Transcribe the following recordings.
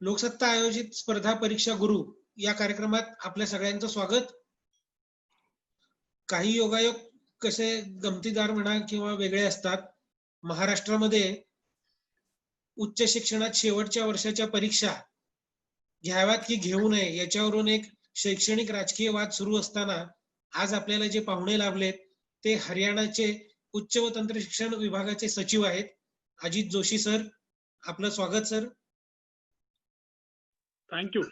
लोकसत्ता आयोजित स्पर्धा परीक्षा गुरु या कार्यक्रमात आपल्या सगळ्यांचं स्वागत. काही योगायोग कसे गमतीदार म्हणा किंवा वेगळे असतात. महाराष्ट्रामध्ये उच्च शिक्षणात शेवटच्या वर्षाच्या परीक्षा घ्याव्यात की घेऊ नये याच्यावरून एक शैक्षणिक राजकीय वाद सुरू असताना आज आपल्याला जे पाहुणे लाभलेत ते हरियाणाचे उच्च व तंत्र शिक्षण विभागाचे सचिव आहेत अजित जोशी सर. आपलं स्वागत सर. थँक्यू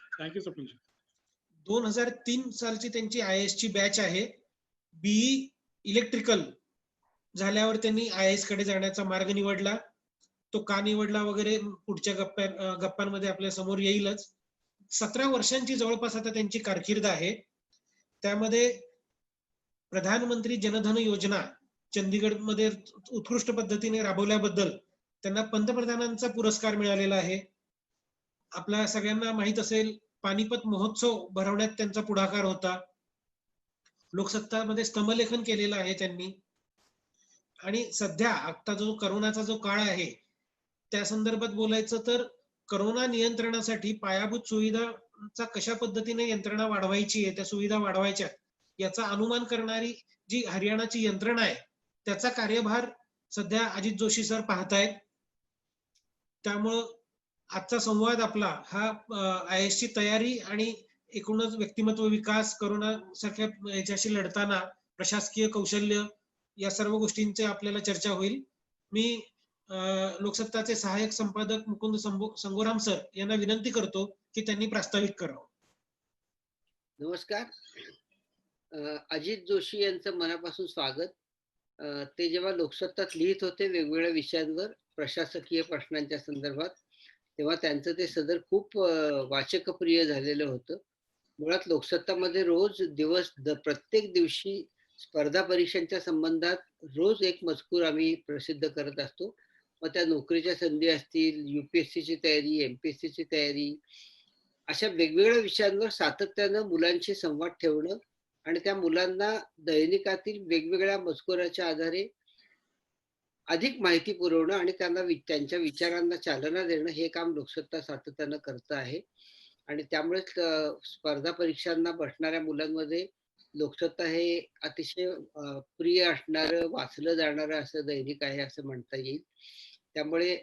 स्वप्नील. 2003 सालची त्यांची IAS ची बॅच आहे. BE इलेक्ट्रिकल झाल्यावर त्यांनी IAS कडे जाण्याचा मार्ग निवडला. तो का निवडला वगैरे पुढच्या गप्पांमध्ये आपल्या समोर येईलच. 17 वर्षांची जवळपास आता त्यांची कारकीर्द आहे. त्यामध्ये प्रधानमंत्री जनधन योजना चंदीगडमध्ये उत्कृष्ट पद्धतीने राबवल्याबद्दल त्यांना पंतप्रधानांचा पुरस्कार मिळालेला आहे. आपल्या सगळ्यांना माहित असेल पानिपत महोत्सव भरवण्यात त्यांचा पुढाकार होता. लोकसत्तामध्ये स्तंभलेखन केलेलं आहे त्यांनी. आणि सध्या आता जो करोनाचा जो काळ आहे त्या संदर्भात बोलायचं तर करोना नियंत्रणासाठी पायाभूत सुविधांचा कशा पद्धतीने यंत्रणा वाढवायची आहे, त्या सुविधा वाढवायच्या याचा अनुमान करणारी जी हरियाणाची यंत्रणा आहे त्याचा कार्यभार सध्या अजित जोशी सर पाहतायत. त्यामुळं आजचा संवाद आपला हा IAS ची तयारी आणि एकूणच व्यक्तिमत्व विकास, करोना सारख्या याच्याशी लढताना प्रशासकीय कौशल्य या सर्व गोष्टींची आपल्याला चर्चा होईल. मी लोकसत्ताचे सहाय्यक संपादक मुकुंद संगोराम सर यांना विनंती करतो की त्यांनी प्रास्ताविक करावं. नमस्कार. अजित जोशी यांचं मनापासून स्वागत. ते जेव्हा लोकसत्तात लिहित होते वेगवेगळ्या विषयांवर प्रशासकीय प्रश्नांच्या संदर्भात तेव्हा त्यांचं ते सदर खूप वाचकप्रिय झालेलं होतं. मुळात लोकसत्तामध्ये रोज प्रत्येक दिवशी स्पर्धा परीक्षांच्या संबंधात रोज एक मजकूर आम्ही प्रसिद्ध करत असतो. मग त्या नोकरीच्या संधी असतील, UPSC ची तयारी, MPSC ची तयारी, अशा वेगवेगळ्या विषयांवर सातत्यानं मुलांशी संवाद ठेवणं आणि त्या मुलांना दैनिकातील वेगवेगळ्या मजकुराच्या आधारे अधिक माहिती पुरवणं आणि त्यांना त्यांच्या विचारांना चालना देणं हे काम लोकसत्ता सातत्यानं करत आहे. आणि त्यामुळेच स्पर्धा परीक्षांना बसणाऱ्या मुलांमध्ये लोकसत्ता हे अतिशय प्रिय असणारं, वाचलं जाणारं असं दैनिक आहे असं म्हणता येईल. त्यामुळे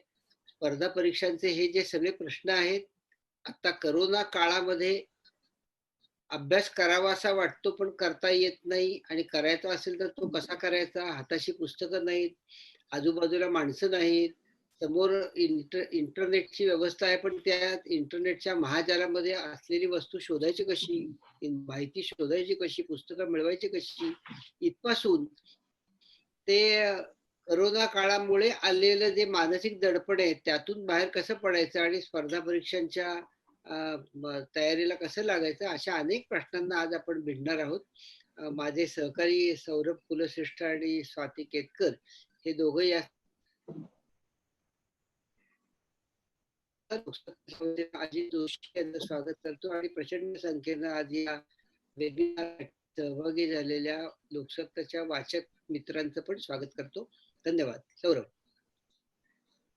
स्पर्धा परीक्षांचे हे जे सगळे प्रश्न आहेत, आता करोना काळामध्ये अभ्यास करावा असा वाटतो पण करता येत नाही, आणि करायचा असेल तर तो कसा करायचा, हाताशी पुस्तकं नाहीत, आजूबाजूला माणसं नाहीत, समोर इंटरनेटची व्यवस्था आहे पण त्या इंटरनेटच्या महाजालामध्ये असलेली वस्तू शोधायची कशी, माहिती शोधायची कशी, पुस्तकं मिळवायची कशी, इथपासून ते करोना काळामुळे आलेलं जे मानसिक दडपण आहे त्यातून बाहेर कसं पडायचं आणि स्पर्धा परीक्षांच्या तयारीला कसं लागायचं, अशा अनेक प्रश्नांना आज आपण भिडणार आहोत. माझे सहकारी सौरभ कुलश्रेष्ठ आणि स्वाती केतकर हे दोघं या अजित जोशी यांचं स्वागत करतो आणि प्रचंड संख्येनं आज या वेबिनार सहभागी झालेल्या लोकसत्ताच्या वाचक मित्रांचं पण स्वागत करतो. धन्यवाद. सौरभ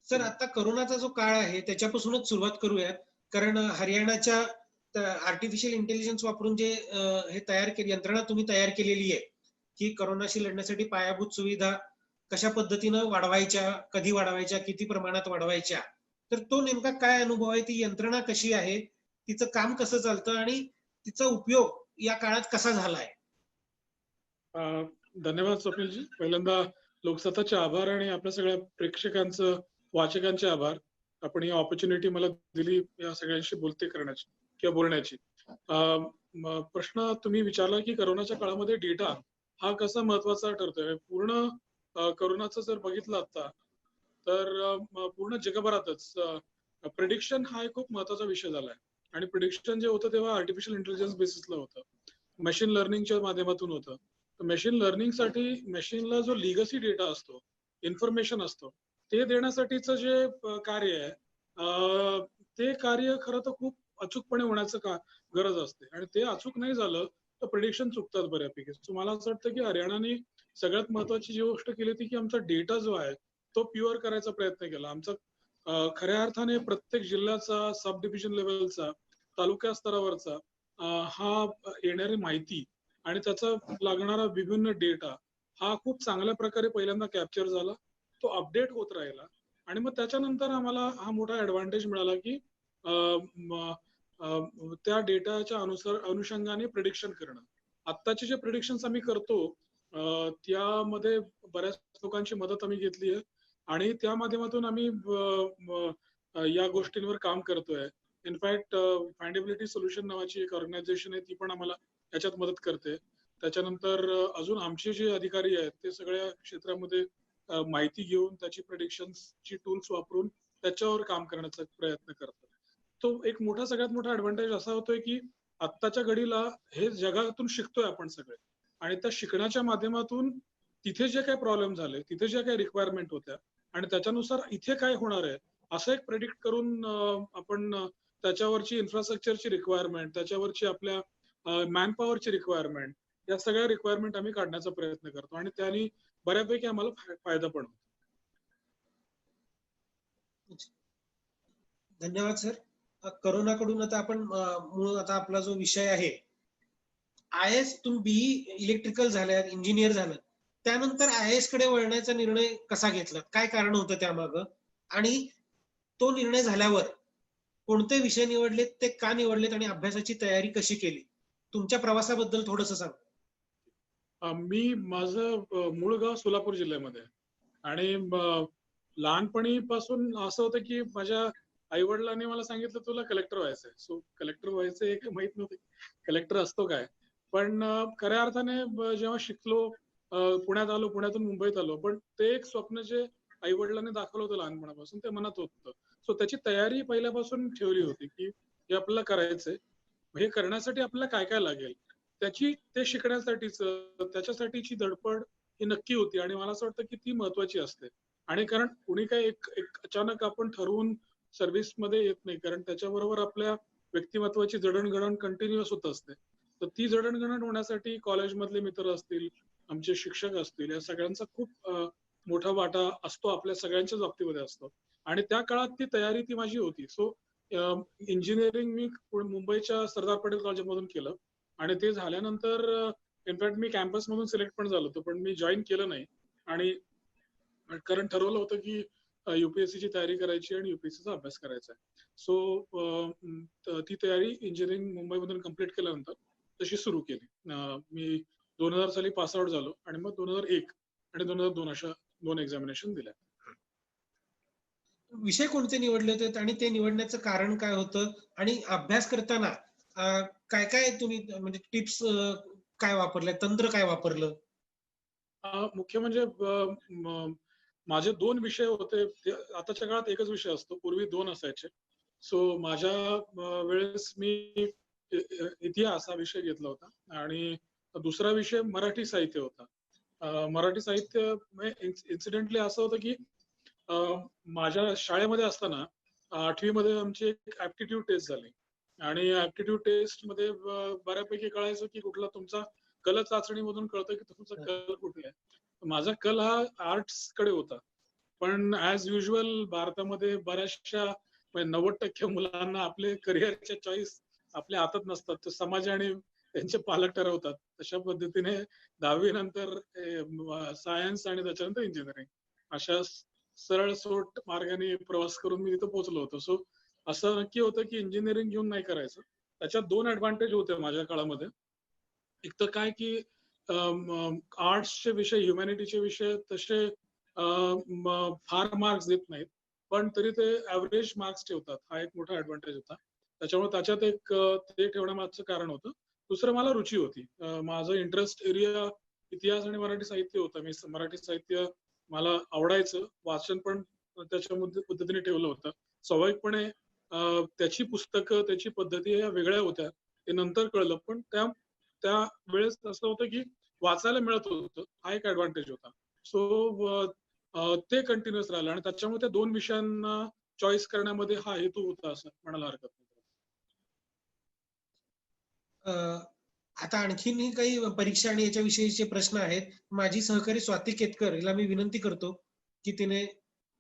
सर, आता करोनाचा जो काळ आहे त्याच्यापासूनच सुरुवात करूयात. कारण हरियाणाच्या आर्टिफिशियल इंटेलिजन्स वापरून जे हे यंत्रणा तुम्ही तयार केलेली आहे की करोनाशी लढण्यासाठी पायाभूत सुविधा कशा पद्धतीनं वाढवायच्या, कधी वाढवायच्या, किती प्रमाणात वाढवायच्या, तर तो नेमका काय अनुभव आहे, ती यंत्रणा कशी आहे, तिचं काम कसं चालतं आणि तिचा उपयोग या काळात कसा झालाय? धन्यवाद स्वप्नीलजी. पहिल्यांदा लोकसत्ताचे आभार आणि आपल्या सगळ्या प्रेक्षकांचं, वाचकांचे आभार. आपण ही ऑपॉर्च्युनिटी मला दिली या सगळ्यांशी करण्याची किंवा बोलण्याची. प्रश्न तुम्ही विचारला की करोनाच्या काळामध्ये डेटा हा कसा महत्वाचा ठरतोय. पूर्ण करोनाचं जर बघितलं आता तर पूर्ण जगभरातच प्रेडिक्शन हा एक खूप महत्वाचा विषय झालाय. आणि प्रेडिक्शन जे होतं तेव्हा आर्टिफिशियल इंटेलिजन्स बेसिसला होतं, मशीन लर्निंगच्या माध्यमातून होतं. मशीन लर्निंग साठी मशीनला जो लिगसी डेटा असतो, इन्फॉर्मेशन असतो, ते देण्यासाठीचं जे कार्य आहे ते कार्य खरं तर खूप अचूकपणे होण्याचं गरज असते. आणि ते अचूक नाही झालं तर प्रेडिक्शन चुकतात बऱ्यापैकी. मला असं वाटतं की हरियाणाने सगळ्यात महत्वाची जी गोष्ट केली ती की आमचा डेटा जो आहे तो प्युअर करायचा प्रयत्न केला. आमचा खऱ्या अर्थाने प्रत्येक जिल्ह्याचा, सब डिव्हिजन लेवलचा, तालुका स्तरावरचा हा येणारी माहिती आणि त्याचा लागणारा विभिन्न डेटा हा खूप चांगल्या प्रकारे पहिल्यांदा कॅप्चर झाला, तो अपडेट होत राहिला आणि मग त्याच्यानंतर आम्हाला हा मोठा ऍडव्हान्टेज मिळाला की त्या डेटाच्या अनुषंगाने प्रिडिक्शन करणं. आत्ताचे जे प्रिडिक्शन्स आम्ही करतो त्यामध्ये बऱ्याच लोकांची मदत आम्ही घेतली आहे आणि त्या माध्यमातून आम्ही या गोष्टींवर काम करतोय. इनफॅक्ट फाइंडेबिलिटी सोल्युशन नावाची एक ऑर्गनायझेशन आहे, ती पण आम्हाला याच्यात मदत करते. त्याच्यानंतर अजून आमचे जे अधिकारी आहेत ते सगळ्या क्षेत्रामध्ये माहिती घेऊन त्याची प्रेडिक्शनची टूल्स वापरून त्याच्यावर काम करण्याचा प्रयत्न करतात. तो एक सगळ्यात मोठा ऍडव्हान्टेज असा होतोय की आत्ताच्या घडीला हे जगातून शिकतोय आपण सगळे आणि त्या शिकण्याच्या माध्यमातून तिथे जे काही प्रॉब्लेम झाले, तिथे ज्या काही रिक्वायरमेंट होत्या आणि त्याच्यानुसार इथे काय होणार आहे असं एक प्रेडिक्ट करून आपण त्याच्यावरची इन्फ्रास्ट्रक्चरची रिक्वायरमेंट, त्याच्यावरची आपल्या मॅनपॉवरची रिक्वायरमेंट, या सगळ्या रिक्वायरमेंट आम्ही काढण्याचा प्रयत्न करतो आणि त्यांनी बऱ्यापैकी आम्हाला फायदा पण होतो. धन्यवाद सर. करोनाकडून आता आपण मूळ आता आपला जो विषय आहे, IAS तुम्ही BE इलेक्ट्रिकल झाल्यात, इंजिनियर झालं, त्यानंतर IAS कडे वळण्याचा निर्णय कसा घेतला? काय कारण होतं त्यामागं? आणि तो निर्णय झाल्यावर कोणते विषय निवडलेत, ते का निवडलेत आणि अभ्यासाची तयारी कशी केली? तुमच्या प्रवासाबद्दल थोडंसं सांगा. माझं मूळ गाव सोलापूर जिल्ह्यामध्ये आणि लहानपणीपासून असं होतं की माझ्या आई वडिलांनी मला सांगितलं तुला कलेक्टर व्हायचंय. सो कलेक्टर व्हायचं एक माहित नव्हतं कलेक्टर असतो काय, पण खऱ्या अर्थाने जेव्हा शिकलो, पुण्यात आलो, पुण्यातून मुंबईत आलो, पण ते एक स्वप्न जे आई वडिलांनी दाखवलं होतं लहानपणापासून ते मनात होतं. सो त्याची तयारी पहिल्यापासून ठेवली होती की हे आपल्याला करायचंय, हे करण्यासाठी आपल्याला काय काय लागेल ते शिकण्यासाठीच त्याच्यासाठीची धडपड ही नक्की होती आणि मला असं वाटतं की ती महत्वाची असते. आणि कारण कुणी काही एक अचानक आपण ठरवून सर्व्हिस मध्ये येत नाही, कारण त्याच्याबरोबर आपल्या व्यक्तिमत्वाची जडणघडण कंटिन्युअस होत असते. तर ती जडणघडण होण्यासाठी कॉलेजमधले मित्र असतील, आमचे शिक्षक असतील, या सगळ्यांचा खूप मोठा वाटा असतो, आपल्या सगळ्यांच्याच बाबतीमध्ये असतो आणि त्या काळात ती तयारी ती माझी होती. सो इंजिनिअरिंग मी मुंबईच्या सरदार पटेल कॉलेजमधून केलं आणि ते झाल्यानंतर इनफॅक्ट मी कॅम्पस मधून सिलेक्ट पण झालो होतो, पण मी जॉईन केलं नाही आणि कारण ठरवलं होतं की युपीएससीची तयारी करायची आणि युपीएससीचा अभ्यास करायचा आहे. सो ती तयारी इंजिनिअरिंग मुंबईमधून कम्प्लीट केल्यानंतर तशी सुरू केली. मी 2000 साली पास आउट झालो आणि मग 2001 आणि 2002 अशा 2 एक्झामिनेशन दिल्या. विषय कोणते निवडले होते आणि ते निवडण्याचं कारण काय होतं? आणि अभ्यास करताना काय काय तुम्ही म्हणजे टिप्स काय वापरल्या, तंत्र काय वापरलं? मुख्य म्हणजे माझे 2 विषय होते. आताच्या काळात एकच विषय असतो, पूर्वी 2 असायचे. सो माझ्या वेळेस मी इतिहास हा विषय घेतला होता आणि दुसरा विषय मराठी साहित्य होता. मराठी साहित्य इन्सिडेंटली असं होतं की माझ्या शाळेमध्ये असताना 8वी मध्ये आमची एक ऍप्टिट्यूड टेस्ट झाली आणि ऍप्टिट्यूड टेस्ट मध्ये बऱ्यापैकी कळायचं की कुठला तुमचा कल चाचणीमधून कळतं की तुमचा कल कुठला आहे. माझा कल हा आर्ट्स कडे होता, पण ऍज युजल भारतामध्ये बऱ्याचशा 90% मुलांना आपले करिअरच्या चॉईस आपल्या हातात नसतात, तर समाज आणि त्यांचे पालक ठरवतात. तशा पद्धतीने 10वी नंतर सायन्स आणि त्याच्यानंतर इंजिनिअरिंग अशा सरळ सोट मार्गाने प्रवास करून मी तिथं पोहोचलो होतो. सो असं नक्की होतं की इंजिनिअरिंग घेऊन नाही करायचं. त्याच्यात 2 ऍडव्हान्टेज होते माझ्या काळामध्ये. एक तर काय की आर्ट्सचे विषय, ह्युमॅनिटीचे विषय तसे फार मार्क्स देत नाहीत, पण तरी ते ऍव्हरेज मार्क्स ठेवतात. हा एक मोठा ऍडव्हान्टेज होता. त्याच्यामुळे त्याच्यात एक ते ठेवण्यामागचं कारण होतं. दुसरं मला रुची होती. माझं इंटरेस्ट एरिया इतिहास आणि मराठी साहित्य होतं. मी मराठी साहित्य मला आवडायचं, वाचन पण त्याच्या पद्धतीने ठेवलं होतं. स्वाभाविकपणे त्याची पुस्तकं, त्याची पद्धती या वेगळ्या होत्या, ते नंतर कळलं. पण त्या वेळेस असं होतं की वाचायला मिळत होतं, हा एक ऍडव्हान्टेज होता. सो ते कंटिन्युअस राहिलं आणि त्याच्यामुळे त्या 2 विषयांना चॉईस करण्यामध्ये हा हेतू होता असं म्हणायला हरकत नाही. आता आणखीनही काही परीक्षा आणि याच्याविषयीचे प्रश्न आहेत. माझी सहकारी स्वाती केतकर हिला मी विनंती करतो की तिने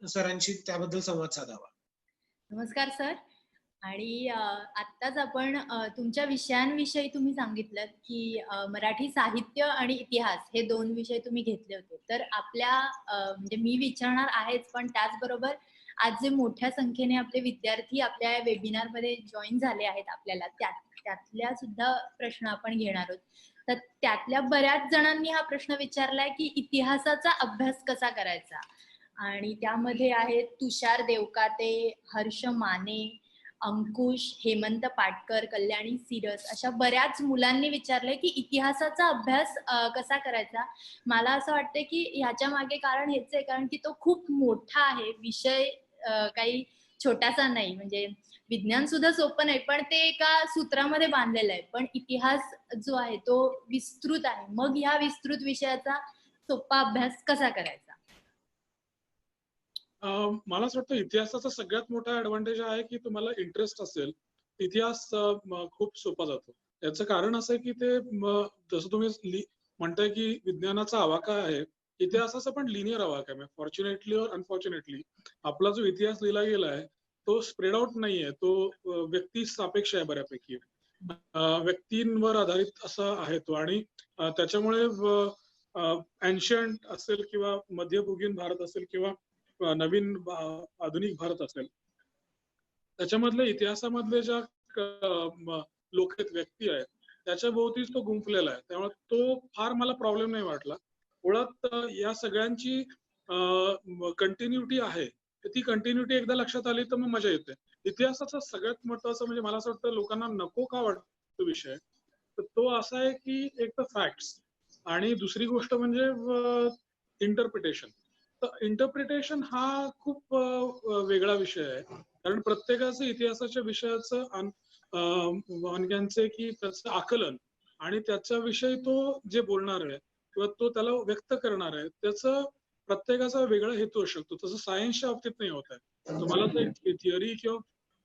सरांशी त्याबद्दल संवाद साधावा. नमस्कार सर. आणि आत्ताच आपण तुमच्या विषयांविषयी तुम्ही सांगितलंत, की मराठी साहित्य आणि इतिहास हे 2 विषय तुम्ही घेतले होते. तर आपल्या म्हणजे मी विचारणार आहेच, पण त्याचबरोबर आज जे मोठ्या संख्येने आपले विद्यार्थी आपल्या या वेबिनारमध्ये जॉइन झाले आहेत आपल्याला, त्यातल्या सुद्धा प्रश्न आपण घेणार आहोत. तर त्यातल्या बऱ्याच जणांनी हा प्रश्न विचारलाय, की इतिहासाचा अभ्यास कसा करायचा? आणि त्यामध्ये आहेत तुषार देवकाते, हर्ष माने, अंकुश, हेमंत पाटकर, कल्याणी सिरस अशा बऱ्याच मुलांनी विचारलंय, की इतिहासाचा अभ्यास कसा करायचा? मला असं वाटतंय, की ह्याच्या मागे कारण हेच आहे, कारण की तो खूप मोठा आहे. विषय काही छोटासा नाही. म्हणजे विज्ञान सुद्धा सोपं नाही, पण ते एका सूत्रामध्ये बांधलेलं आहे. पण इतिहास जो आहे तो विस्तृत आहे. मग ह्या विस्तृत विषयाचा सोपा अभ्यास कसा करायचा? मला असं वाटतं इतिहासाचा सगळ्यात मोठा ऍडव्हान्टेज आहे की तुम्हाला इंटरेस्ट असेल, इतिहास खूप सोपा जातो. याचं कारण असं आहे की ते जसं तुम्ही म्हणताय की विज्ञानाचा आवाका आहे, इतिहासाचा पण लिनियर आवाका आहे. फॉर्च्युनेटली और अनफॉर्च्युनेटली आपला जो इतिहास लिहिला गेला आहे तो स्प्रेड आउट नाहीये, तो व्यक्ती सापेक्ष आहे बऱ्यापैकी. व्यक्तींवर आधारित असा आहे तो. आणि त्याच्यामुळे एन्शियंट असेल किंवा मध्ययुगीन भारत असेल किंवा नवीन आधुनिक भारत असेल, त्याच्यामधल्या इतिहासामधले ज्या लोक आहेत, व्यक्ती आहेत, त्याच्या भोवतीच तो गुंफलेला आहे. त्यामुळे तो फार मला प्रॉब्लेम नाही वाटला. मुळात या सगळ्यांची कंटिन्युटी आहे. ती कंटिन्युटी एकदा लक्षात आली तर मग मजा येते. इतिहासाचा सगळ्यात महत्वाचं म्हणजे मला असं वाटतं लोकांना नको का वाटतो विषय, तर तो असा आहे की एक तर फॅक्ट्स आणि दुसरी गोष्ट म्हणजे इंटरप्रिटेशन. तर इंटरप्रिटेशन हा खूप वेगळा विषय आहे. कारण प्रत्येकाचं इतिहासाच्या विषयाचं वानग्यांचे की त्याचं आकलन आणि त्याच्याविषयी तो जे बोलणार आहे किंवा तो त्याला व्यक्त करणार आहे त्याचं प्रत्येकाचा वेगळा हेतू असू शकतो. तसं सायन्सच्या बाबतीत नाही होत आहे. तुम्हाला जर थिअरी किंवा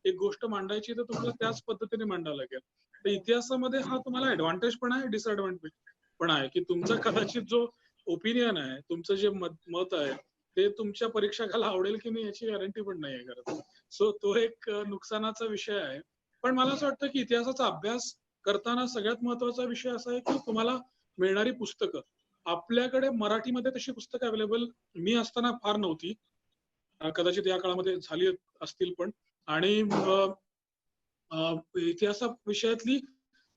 एक गोष्ट मांडायची तर तुम्हाला त्याच पद्धतीने मांडावं लागेल. तर इतिहासामध्ये हा तुम्हाला ऍडव्हान्टेज पण आहे, डिसएडव्हान्टेज पण आहे की तुमचा कदाचित जो ओपिनियन आहे, तुमचं जे मत आहे ते तुमच्या परीक्षकाला आवडेल की नाही याची गॅरंटी पण नाही आहे खरं. सो तो एक नुकसानाचा विषय आहे. पण मला असं वाटतं की इतिहासाचा अभ्यास करताना सगळ्यात महत्वाचा विषय असा आहे की तुम्हाला मिळणारी पुस्तकं. आपल्याकडे मराठीमध्ये तशी पुस्तकं अवेलेबल मी असताना फार नव्हती. कदाचित या काळामध्ये झाली असतील पण. आणि इतिहासा विषयातली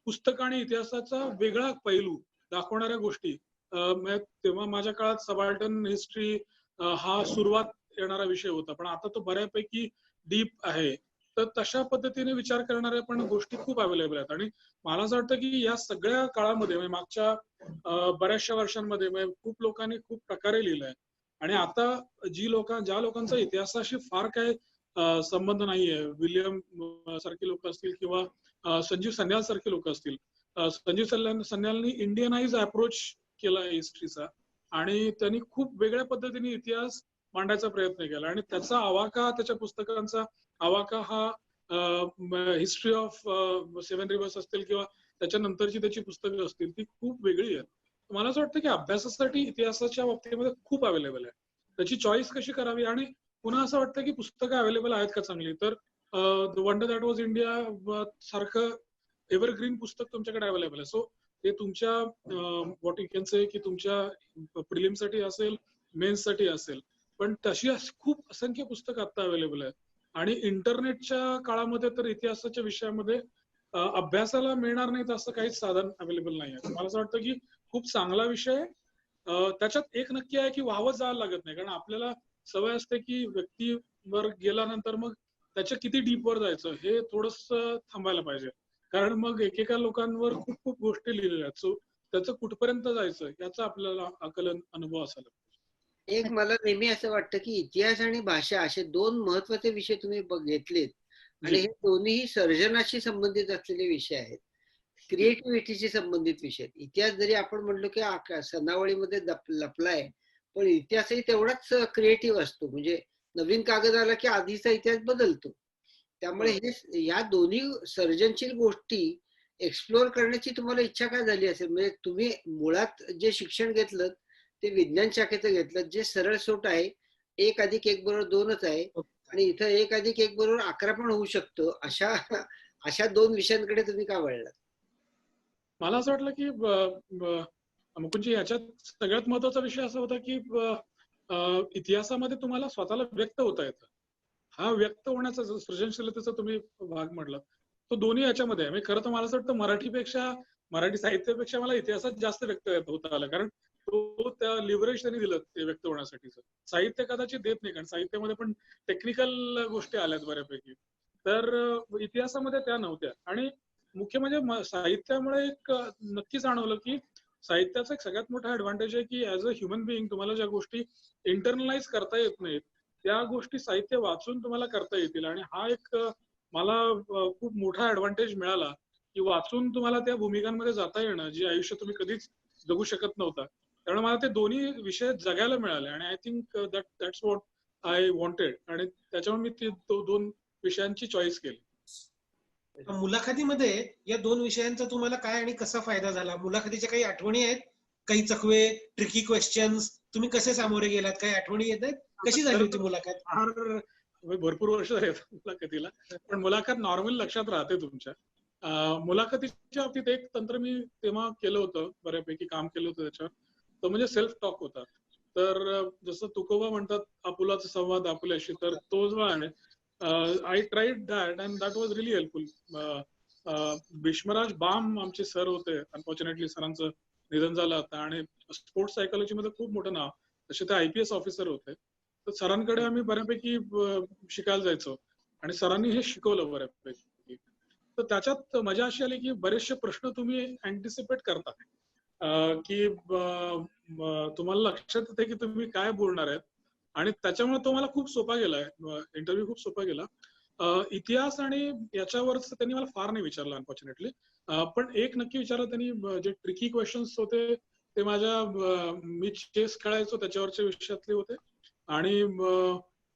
पुस्तकं आणि इतिहासाचा वेगळा पैलू दाखवणाऱ्या गोष्टी तेव्हा माझ्या काळात सबाल्टन हिस्ट्री हा सुरुवात येणारा विषय होता, पण आता तो बऱ्यापैकी डीप आहे. तर तशा पद्धतीने विचार करणाऱ्या पण गोष्टी खूप अवेलेबल आहेत. आणि मला असं वाटतं की या सगळ्या काळामध्ये म्हणजे मागच्या बऱ्याचशा वर्षांमध्ये खूप लोकांनी खूप प्रकारे लिहिलंय. आणि आता ज्या लोकांचा इतिहासाशी फार काय संबंध नाहीये, विलियम सारखे लोक असतील किंवा संजीव सन्याल सारखे लोक असतील. संजीव सन्यालनी इंडियनाइज अप्रोच केला हिस्ट्रीचा आणि त्यांनी खूप वेगळ्या पद्धतीने इतिहास मांडायचा प्रयत्न केला. आणि त्याचा आवाका, त्याच्या पुस्तकांचा आवाका हा हिस्ट्री ऑफ 7 रिव्हर्स असतील किंवा त्याच्यानंतरची त्याची पुस्तकं असतील ती खूप वेगळी आहेत. मला असं वाटतं की अभ्यासासाठी इतिहासाच्या बाबतीमध्ये खूप अवेलेबल आहे. त्याची चॉईस कशी करावी. आणि पुन्हा असं वाटतं की पुस्तकं अवेलेबल आहेत का चांगली, तर the wonder that was India सारखं एव्हरग्रीन पुस्तक तुमच्याकडे अवेलेबल आहे. सो ते तुमच्या व्हॉट यू कॅन से की तुमच्या प्रिलिमसाठी असेल, मेन्ससाठी असेल, पण तशी खूप असंख्य पुस्तकं आता अवेलेबल आहेत. आणि इंटरनेटच्या काळामध्ये तर इतिहासाच्या विषयामध्ये अभ्यासाला मिळणार नाहीत असं काहीच साधन अवेलेबल नाही आहे. मला असं वाटतं की खूप चांगला विषय. त्याच्यात एक नक्की आहे की वाहवत जायला लागत नाही, कारण आपल्याला सवय असते की व्यक्तीवर गेल्यानंतर मग त्याच्या किती डीपवर जायचं हे थोडस थांबायला पाहिजे. कारण मग एकेका लोकांवर खूप खूप गोष्टी लिहिलेल्या आहेत. सो त्याचं कुठपर्यंत जायचं याचा आपल्याला आकलन अनुभव असायला. एक मला नेहमी असं वाटतं की इतिहास आणि भाषा असे 2 महत्वाचे विषय तुम्ही घेतलेत आणि हे दोन्ही सर्जनाशी संबंधित असलेले विषय आहेत. क्रिएटिव्हिटीशी संबंधित विषय आहेत. इतिहास जरी आपण म्हणलो की सनावळीमध्ये लपलाय, पण इतिहासही तेवढाच क्रिएटिव्ह असतो. म्हणजे नवीन कागद आला की आधीचा इतिहास बदलतो. त्यामुळे हे या दोन्ही सर्जनशील गोष्टी एक्सप्लोअर करण्याची तुम्हाला इच्छा काय झाली असेल? म्हणजे तुम्ही मुळात जे शिक्षण घेतलं ते विज्ञान शाखेचं घेतलं, जे सरळ सोट आहे. 1+1 = 2च आहे. आणि इथं 1+1 बरोबर 11 पण होऊ शकतो. अशा अशा 2 विषयांकडे तुम्ही का वळलात? मला असं वाटलं की मुकुंदजी, याच्यात सगळ्यात महत्वाचा विषय असा होता की इतिहासामध्ये तुम्हाला स्वतःला व्यक्त होता येतं. हा व्यक्त होण्याचा जो सृजनशीलतेचा तुम्ही भाग म्हटला, तो दोन्ही याच्यामध्ये आहे. म्हणजे खरं तर मला असं वाटतं मराठी साहित्यापेक्षा मला इतिहासात जास्त व्यक्त होता आला, कारण तो त्या लिव्हरेज त्यांनी दिलं ते व्यक्त होण्यासाठीचं. साहित्य कदाचित देत नाही, कारण साहित्यामध्ये पण टेक्निकल गोष्टी आल्यात बऱ्यापैकी. तर इतिहासामध्ये त्या नव्हत्या. आणि मुख्य म्हणजे साहित्यामुळे एक नक्की जाणवलं की साहित्याचा एक सगळ्यात मोठा ऍडव्हान्टेज आहे की ऍज अ ह्युमन बिईंग तुम्हाला ज्या गोष्टी इंटरनलाइज करता येत नाहीत त्या गोष्टी साहित्य वाचून तुम्हाला करता येतील. आणि हा एक मला खूप मोठा ऍडव्हान्टेज मिळाला की वाचून तुम्हाला त्या भूमिकांमध्ये जाता येणं, जे आयुष्य तुम्ही कधीच जगू शकत नव्हता. त्यामुळे मला ते दोन्ही विषय जगायला मिळाले आणि I think that's what I wanted. आणि त्याच्यामुळे मी ते दोन विषयांची चॉईस केली. मुलाखतीमध्ये या 2 विषयांचा तुम्हाला काय आणि कसा फायदा झाला? मुलाखतीच्या काही आठवणी आहेत? काही चकवे, ट्रिकी क्वेश्चन्स तुम्ही कसे सामोरे गेलात? काही आठवणी येत आहेत? कशी झाली होती मुलाखत? फार भरपूर वर्ष झाली मुलाखतीला, पण मुलाखत नॉर्मल लक्षात राहते तुमच्या. मुलाखतीच्या बाबतीत एक तंत्र मी तेव्हा केलं होतं, बऱ्यापैकी काम केलं होतं त्याच्यावर. तो म्हणजे सेल्फ टॉक होता. तर जसं तुकोबा म्हणतात, आपुलाचा संवाद आपुल्याशी, तर तो जो आहे I tried that and that was really helpful. Bhishmaraj Bam आमचे सर होते, अनफॉर्च्युनेटली सरांचं निधन झालं आता, आणि स्पोर्ट्स सायकोलॉजी मध्ये खूप मोठं नाव. तसे ते IPS ऑफिसर होते. तर सरांकडे आम्ही बऱ्यापैकी शिकायला जायचो आणि सरांनी हे शिकवलं बऱ्यापैकी. तर त्याच्यात मजा अशी आली की बरेचसे प्रश्न तुम्ही अँटिसिपेट करता, की तुम्हाला लक्षात येते की तुम्ही काय बोलणार आहेत, आणि त्याच्यामुळे तो मला खूप सोपा गेलाय, इंटरव्ह्यू खूप सोपा गेला. इतिहास आणि याच्यावरच त्यांनी मला फार नाही विचारलं अनफॉर्च्युनेटली, पण एक नक्की विचारलं त्यांनी. जे ट्रिकी क्वेश्चन्स होते ते मी चेस खेळायचो त्याच्यावरच्या विषयातले होते. आणि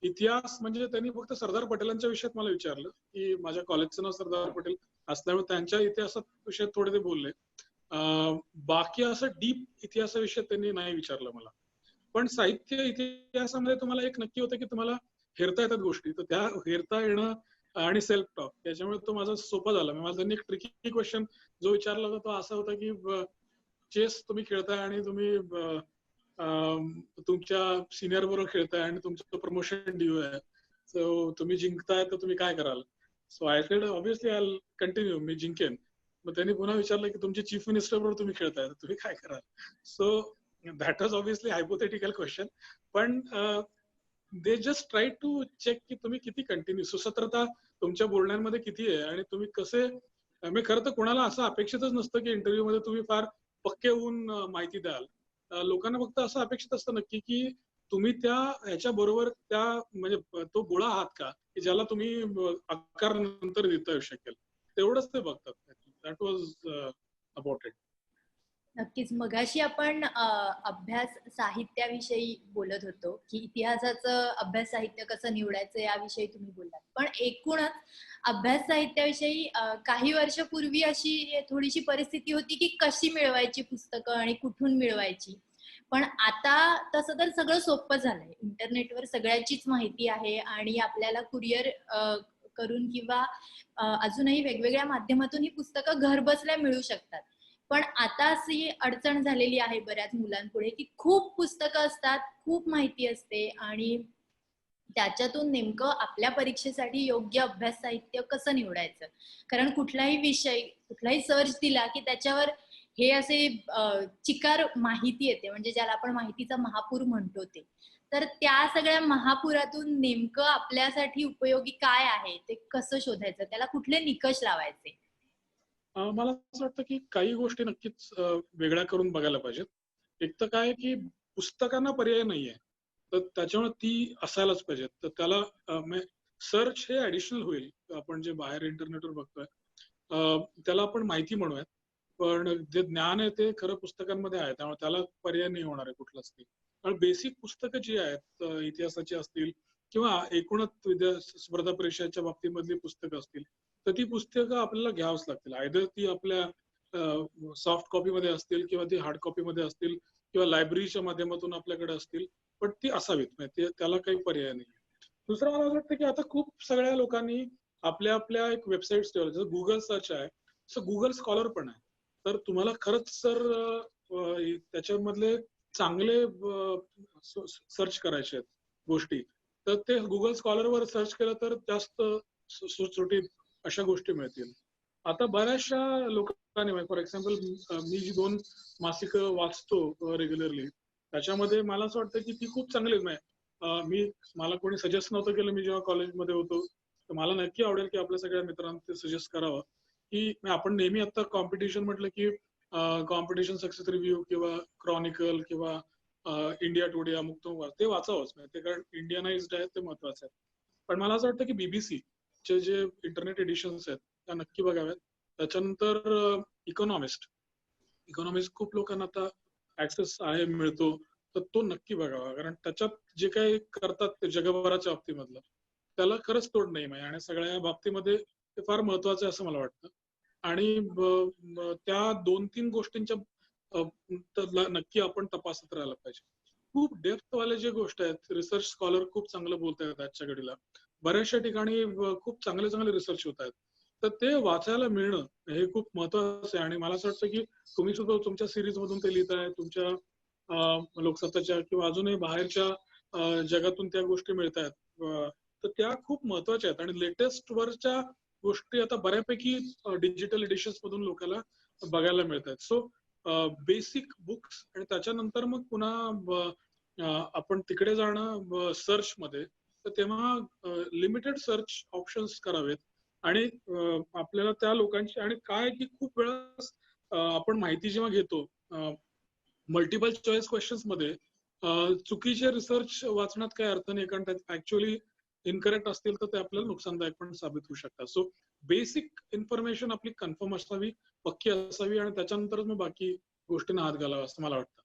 इतिहास म्हणजे त्यांनी फक्त सरदार पटेलांच्या विषयात मला विचारलं, की माझ्या कॉलेजचं नाव सरदार पटेल असल्यामुळे त्यांच्या इतिहासात विषयात थोडे ते बोलले. बाकी असं डीप इतिहासाविषयी त्यांनी नाही विचारलं मला. पण साहित्य इतिहासामध्ये तुम्हाला एक नक्की होतं की तुम्हाला हेरता येतात गोष्टी, तर त्या हेरता येणं आणि सेल्फ टॉक, त्याच्यामुळे तो माझा सोपा झाला. मला त्यांनी एक ट्रिकी क्वेश्चन जो विचारला होता तो असा होता की चेस तुम्ही खेळताय आणि तुम्ही तुमच्या सिनियर बरोबर खेळताय आणि तुमचं प्रमोशन ड्यू आहे, सो तुम्ही जिंकताय तर तुम्ही काय कराल? So I said obviously I will continue, मी जिंकेन. मग त्यांनी पुन्हा विचारलं की तुमचे चीफ मिनिस्टर बरोबर तुम्ही खेळताय तर तुम्ही काय कराल? So that was obviously hypothetical question, पण they just try to check की तुम्ही किती कंटिन्यू, सुसत्रता तुमच्या बोलण्यांमध्ये किती आहे, आणि तुम्ही कसे. मी खरं तर कोणाला असं अपेक्षितच नसतं की इंटरव्ह्यू मध्ये तुम्ही फार पक्के होऊन माहिती द्याल. लोकांना फक्त असं अपेक्षित असतं नक्की की तुम्ही त्या ह्याच्या बरोबर त्या म्हणजे तो गोळा आहात का की ज्याला तुम्ही आकार नंतर देता येऊ शकेल, तेवढंच ते बघतात. That was about it. नक्कीच. मगाशी आपण अभ्यास साहित्याविषयी बोलत होतो की इतिहासाचं अभ्यास साहित्य कसं निवडायचं याविषयी तुम्ही बोललात. पण एकूणच अभ्यास साहित्याविषयी काही वर्षापूर्वी अशी थोडीशी परिस्थिती होती की कशी मिळवायची पुस्तकं आणि कुठून मिळवायची. पण आता तसं तर सगळं सोपं झालंय. इंटरनेटवर सगळ्याचीच माहिती आहे आणि आपल्याला कुरिअर करून किंवा अजूनही वेगवेगळ्या माध्यमातून ही पुस्तकं घरबसल्या मिळू शकतात. पण आता अशी अडचण झालेली आहे बऱ्याच मुलांपुढे की खूप पुस्तकं असतात, खूप माहिती असते आणि त्याच्यातून नेमकं आपल्या परीक्षेसाठी योग्य अभ्यास साहित्य कसं निवडायचं. कारण कुठलाही विषय, कुठलाही सर्च दिला की त्याच्यावर हे असे चिकार माहिती येते, म्हणजे ज्याला आपण माहितीचा महापूर म्हणतो ते. तर त्या सगळ्या महापुरातून नेमकं आपल्यासाठी उपयोगी काय आहे ते कसं शोधायचं, त्याला कुठले निकष लावायचे? मला असं वाटतं की काही गोष्टी नक्कीच वेगळ्या करून बघायला पाहिजेत. एक तर काय की पुस्तकांना पर्याय नाहीये, तर त्याच्यामुळे ती असायलाच पाहिजेत. तर त्याला सर्च हे ऍडिशनल होईल. आपण जे बाहेर इंटरनेटवर बघतोय त्याला आपण माहिती म्हणूयात, पण जे ज्ञान आहे ते खरं पुस्तकांमध्ये आहे, त्यामुळे त्याला पर्याय नाही होणार आहे कुठलाच नाही. कारण बेसिक पुस्तकं जी आहेत इतिहासाची असतील किंवा एकूणच स्पर्धा परीक्षेच्या बाबतीमधली पुस्तकं असतील, तर ती पुस्तकं आपल्याला घ्यावंच लागतील. आयदर ती आपल्या सॉफ्ट कॉपीमध्ये असतील किंवा ती हार्ड कॉपीमध्ये असतील किंवा लायब्ररीच्या माध्यमातून आपल्याकडे असतील, पण ती असावीत. त्याला काही पर्याय नाही. दुसरं मला असं वाटतं की आता खूप सगळ्या लोकांनी आपल्या आपल्या एक वेबसाईट ठेवल्या, जसं गुगल सर्च आहे तसं गुगल स्कॉलर पण आहे. तर तुम्हाला खरंच जर त्याच्यामधले चांगले सर्च करायचे आहेत गोष्टी, तर ते गुगल स्कॉलरवर सर्च केलं तर जास्त सुटसुटीत अशा गोष्टी मिळतील. आता बऱ्याचशा लोकांनी, फॉर एक्झाम्पल मी जी 2 मासिकं वाचतो रेग्युलरली, त्याच्यामध्ये मला असं वाटतं की ती खूप चांगली मला कोणी सजेस्ट नव्हतं केलं. मी जेव्हा कॉलेजमध्ये होतो, तर मला नक्की आवडेल की आपल्या सगळ्या मित्रांना ते सजेस्ट करावं, की आपण नेहमी आता कॉम्पिटिशन म्हटलं की कॉम्पिटिशन सक्सेस रिव्ह्यू किंवा क्रॉनिकल किंवा इंडिया टुडे अमुक तमुक ते वाचावंच, ते कारण इंडियनाइज्ड आहे, ते महत्वाचं आहे. पण मला असं वाटतं की BBC चे जे इंटरनेट एडिशन्स आहेत त्या नक्की बघाव्यात. त्याच्यानंतर इकॉनॉमिस्ट खूप लोकांना आता ऍक्सेस आहे, मिळतो, तर तो नक्की बघावा. कारण त्याच्यात जे काही करतात ते जगभराच्या बाबतीमधलं, त्याला खरंच तोड नाही आहे आणि सगळ्या बाबतीमध्ये ते फार महत्वाचं आहे असं मला वाटतं. आणि त्या 2-3 गोष्टींच्या नक्की आपण तपासत राहायला पाहिजे. खूप डेप्थ वाले जे गोष्ट आहेत, रिसर्च स्कॉलर खूप चांगलं बोलतायत आजच्या घडीला. बऱ्याचशा ठिकाणी खूप चांगले चांगले रिसर्च होत आहेत. तर ते वाचायला मिळणं हे खूप महत्वाचं आहे. आणि मला असं वाटतं की तुम्ही सुद्धा तुमच्या सिरीज मधून ते लिहिताय, तुमच्या लोकसत्ताच्या किंवा अजूनही बाहेरच्या जगातून त्या गोष्टी मिळत आहेत, तर त्या खूप महत्वाच्या आहेत. आणि लेटेस्ट वरच्या गोष्टी आता बऱ्यापैकी डिजिटल एडिशन्स मधून लोकांना बघायला मिळत आहेत. सो बेसिक बुक्स आणि त्याच्यानंतर मग पुन्हा आपण तिकडे जाणं सर्च मध्ये, तर तेव्हा लिमिटेड सर्च ऑप्शन्स करावेत. आणि आपल्याला त्या लोकांची, आणि काय की खूप वेळा आपण माहिती जेव्हा घेतो मल्टिपल चॉईस क्वेश्चन्स मध्ये, चुकीचे रिसर्च वाचण्यात काही अर्थ नाही, कारण त्यात ऍक्च्युअली इनकरेक्ट असतील तर ते आपल्याला नुकसानदायक पण साबित होऊ शकतात. सो बेसिक इन्फॉर्मेशन आपली कन्फर्म असावी, पक्की असावी, आणि त्याच्यानंतरच मग बाकी गोष्टींना हात घालावा असं मला वाटतं.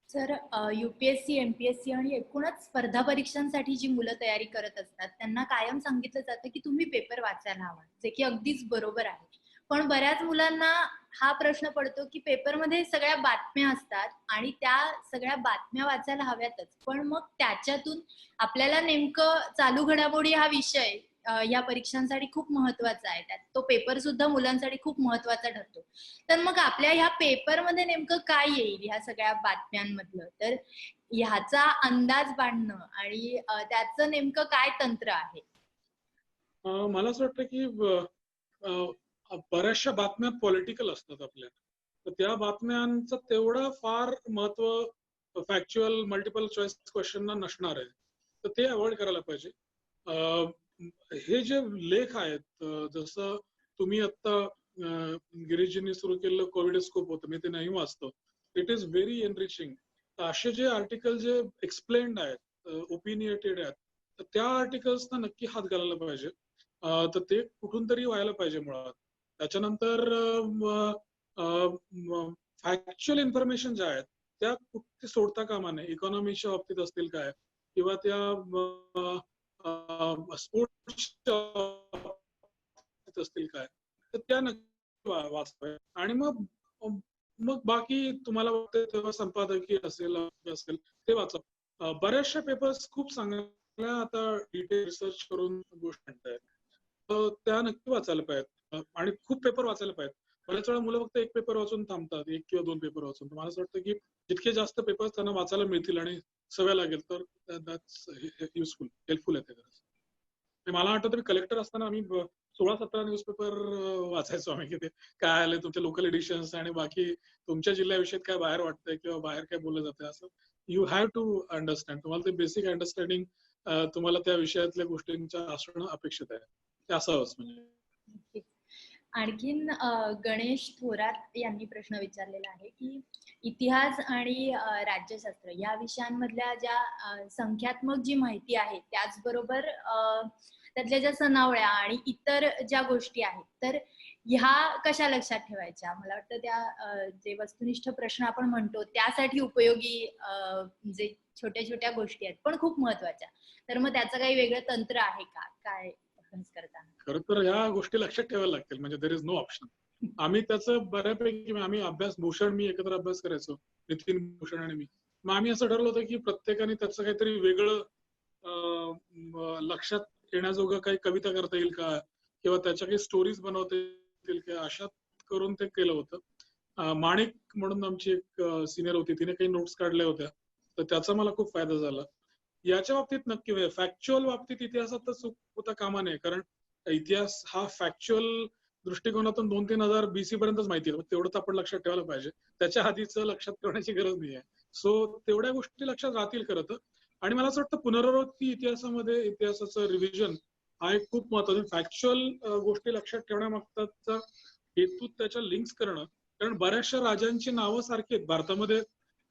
सर, UPSC, MPSC आणि एकूणच स्पर्धा परीक्षांसाठी जी मुलं तयारी करत असतात त्यांना कायम सांगितलं जातं की तुम्ही पेपर वाचायला हवा, जे की अगदीच बरोबर आहे. पण बऱ्याच मुलांना हा प्रश्न पडतो की पेपरमध्ये सगळ्या बातम्या असतात आणि त्या सगळ्या बातम्या वाचायला हव्यातच, पण मग त्याच्यातून आपल्याला नेमकं चालू घडामोडी हा विषय या परीक्षांसाठी खूप महत्वाचा आहे. त्यात तो पेपर सुद्धा मुलांसाठी खूप महत्वाचा ठरतो. तर मग आपल्या ह्या पेपरमध्ये नेमकं काय येईल ह्या सगळ्या बातम्यांमधलं, तर ह्याचा अंदाज बांधणं आणि त्याचं नेमकं काय तंत्र आहे? मला असं वाटतं की बऱ्याचशा बातम्या पॉलिटिकल असतात आपल्या, तर त्या बातम्यांचं तेवढं फार महत्व फॅक्च्युअल मल्टिपल चॉईस क्वेश्चनना नसणार आहे, तर ते अवॉइड करायला पाहिजे. हे जे लेख आहेत, जसं तुम्ही आता गिरीजींनी सुरू केलेलं कोविडस्कोप होतं, मी ते नाही वाचतो, इट इज व्हेरी एनरिचिंग. असे जे आर्टिकल जे एक्सप्लेन्ड आहेत, ओपिनियटेड आहेत, तर त्या आर्टिकल्सना नक्की हात घालायला पाहिजे. तर ते कुठून तरी व्हायला पाहिजे मुळात. त्याच्यानंतर फॅक्च्युअल इन्फॉर्मेशन ज्या आहेत त्या कुठे सोडता कामा नये. इकॉनॉमीच्या बाबतीत असतील काय, किंवा त्या स्पोर्ट्सच्या बाबतीत असतील काय, तर त्या नक्की वाचाव्या. आणि मग बाकी तुम्हाला वाटतं तेव्हा संपादकीय असेल ते वाचा. बऱ्याचशा पेपर्स खूप चांगल्या आता डिटेल रिसर्च करून गोष्टी म्हणतायत, त्या नक्की वाचायला पाहिजेत. आणि खूप पेपर वाचायला पाहिजेत. बऱ्याच वेळा मुलं फक्त एक पेपर वाचून थांबतात, 1 किंवा 2 पेपर वाचून. मला असं वाटतं की जितके जास्त पेपर्स त्यांना वाचायला मिळतील आणि सवय लागेल, तर दॅट्स युजफुल, हेल्पफुल आहे ते. मला आठवतं मी कलेक्टर असताना आम्ही 16-17 न्यूजपेपर वाचायचो आम्ही, की ते काय आलंय तुमच्या लोकल एडिशन्स आणि बाकी तुमच्या जिल्ह्याविषयी काय बाहेर वाटतंय किंवा बाहेर काय बोललं जातंय, असं यू हॅव टू अंडरस्टँड. तुम्हाला ते बेसिक अंडरस्टँडिंग तुम्हाला त्या विषयातल्या गोष्टींच्या असणं अपेक्षित आहे, ते असावंच म्हणजे. नक्कीच. आणखीन गणेश थोरात यांनी प्रश्न विचारलेला आहे की इतिहास आणि राज्यशास्त्र या विषयांमधल्या ज्या संख्यात्मक जी माहिती आहे, त्याचबरोबर त्यातल्या ज्या सनावळ्या आणि इतर ज्या गोष्टी आहेत, तर ह्या कशा लक्षात ठेवायच्या? मला वाटतं त्या जे वस्तुनिष्ठ प्रश्न आपण म्हणतो त्यासाठी उपयोगी जे छोट्या छोट्या गोष्टी आहेत पण खूप महत्वाच्या, तर मग त्याचं काही वेगळं तंत्र आहे का काय अभ्यास करताना? खरं तर ह्या गोष्टी लक्षात ठेवायला लागतील, म्हणजे देर इज नो ऑप्शन. आम्ही त्याचं बऱ्यापैकी आम्ही अभ्यास, भूषण मी एकत्र अभ्यास करायचो, नितीन भूषण आणि मी. मग आम्ही असं ठरवलं होतं की प्रत्येकाने त्याचं काहीतरी वेगळं लक्षात येण्याजोगं काही कविता करता येईल का, किंवा त्याच्या काही स्टोरीज बनवता येतील का, अशा करून ते केलं होतं. माणिक म्हणून आमची एक सिनियर होती, तिने काही नोट्स काढल्या होत्या, तर त्याचा मला खूप फायदा झाला. याच्या बाबतीत नक्की फॅक्च्युअल बाबतीत इतिहासात तर चूक होता कामा नये, कारण इतिहास हा फॅक्च्युअल दृष्टिकोनातून 2-3 हजार BC पर्यंतच माहिती आहे, तेवढंच आपण लक्षात ठेवायला पाहिजे. त्याच्या आधीच लक्षात ठेवण्याची गरज नाही आहे. सो तेवढ्या गोष्टी लक्षात राहतील खरं तर. आणि मला असं वाटतं पुनरावृत्ती इतिहासामध्ये इतिहासाचं रिव्हिजन हा एक खूप महत्वाचा. फॅक्च्युअल गोष्टी लक्षात ठेवण्यामागचा हेतू त्याच्या लिंक्स करणं, कारण बऱ्याचशा राजांची नावं सारखी आहेत भारतामध्ये.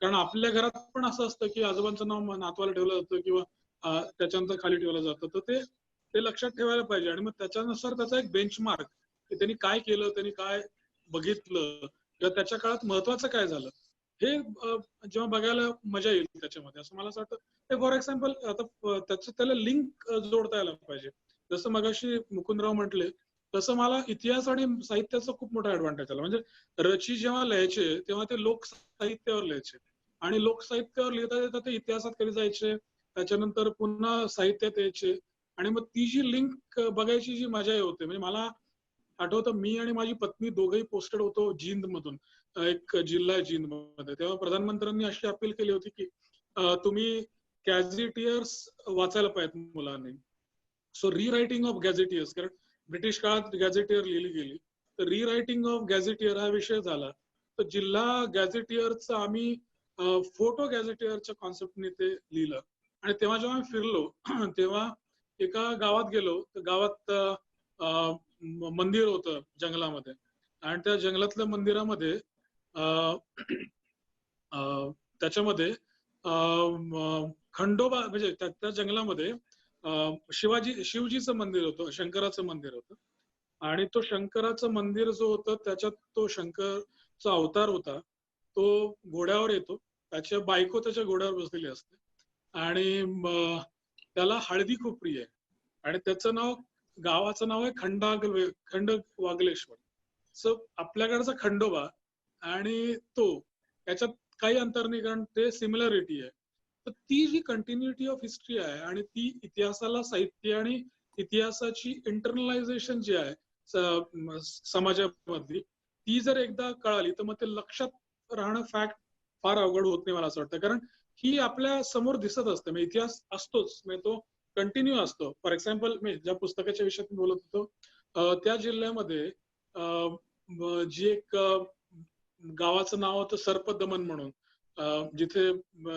कारण आपल्या घरात पण असं असतं की आजोबांचं नाव नातवाला ठेवलं जातं किंवा त्याच्यानंतर खाली ठेवलं जातं, तर ते लक्षात ठेवायला पाहिजे. आणि मग त्याच्यानुसार त्याचा एक बेंचमार्क, की त्यांनी काय केलं, त्यांनी काय बघितलं, किंवा त्याच्या काळात महत्वाचं काय झालं, हे जेव्हा बघायला मजा येईल त्याच्यामध्ये, असं मला असं वाटतं. फॉर एक्झाम्पल आता त्याला लिंक जोडता यायला पाहिजे. जसं मगाशी मुकुंदराव म्हटले, तसं मला इतिहास आणि साहित्याचा खूप मोठा ऍडव्हान्टेज आला. म्हणजे रची जेव्हा लिहायचे तेव्हा ते लोक साहित्यावर लिहायचे, आणि लोकसाहित्यावर लिहिता लिहिता ते इतिहासात कधी जायचे, त्याच्यानंतर पुन्हा साहित्यात यायचे, आणि मग ती जी लिंक बघायची जी मजा होते. म्हणजे मला आठवतं, मी आणि माझी पत्नी दोघंही पोस्टेड होतो जिंद मधून, एक जिल्हा आहे जिंद मध्ये. तेव्हा प्रधानमंत्र्यांनी अशी अपील केली होती की तुम्ही गॅझेटियर्स वाचायला पाहिजेत मुलांनी. सो रिरायटिंग ऑफ गॅझेटियर्स, कारण ब्रिटिश काळात गॅझेटियर लिहिली गेली, तर रिरायटिंग ऑफ गॅझेटियर हा विषय झाला. तर जिल्हा गॅझेटियरचं आम्ही फोटो गॅझेटियरच्या कॉन्सेप्टने ते लिहिलं. आणि तेव्हा जेव्हा फिरलो तेव्हा एका गावात गेलो, तर गावात मंदिर होतं जंगलामध्ये, आणि त्या जंगलातल्या मंदिरामध्ये त्याच्यामध्ये खंडोबा, म्हणजे त्या जंगलामध्ये शिवजीचं मंदिर होतं, शंकराचं मंदिर होतं. आणि तो शंकराचं मंदिर जो होतं त्याच्यात तो शंकरचा अवतार होता, तो घोड्यावर येतो, त्याच्या बायको त्याच्या घोड्यावर बसलेली असते, आणि त्याला हळदी खूप प्रिय आहे, आणि त्याचं नाव, गावाचं नाव आहे खंडवागलेश्वर. सो आपल्याकडचा खंडोबा आणि तो, याच्यात काही अंतर नाही, कारण ते सिमिलरिटी आहे. तर ती जी कंटिन्युटी ऑफ हिस्ट्री आहे, आणि ती इतिहासाला, साहित्य आणि इतिहासाची इंटरनलायझेशन जी आहे समाजामधली, ती जर एकदा कळाली तर मग ते लक्षात राहणं फॅक्ट फार अवघड होत नाही, मला असं वाटतं. कारण ही आपल्या समोर दिसत असते, म्हणजे इतिहास असतोच, म्हणजे तो कंटिन्यू असतो. फॉर एक्झाम्पल, मी ज्या पुस्तकाच्या विषयात बोलत होतो, त्या जिल्ह्यामध्ये जी एक गावाचं नाव होतं सर्पदमन म्हणून, जिथे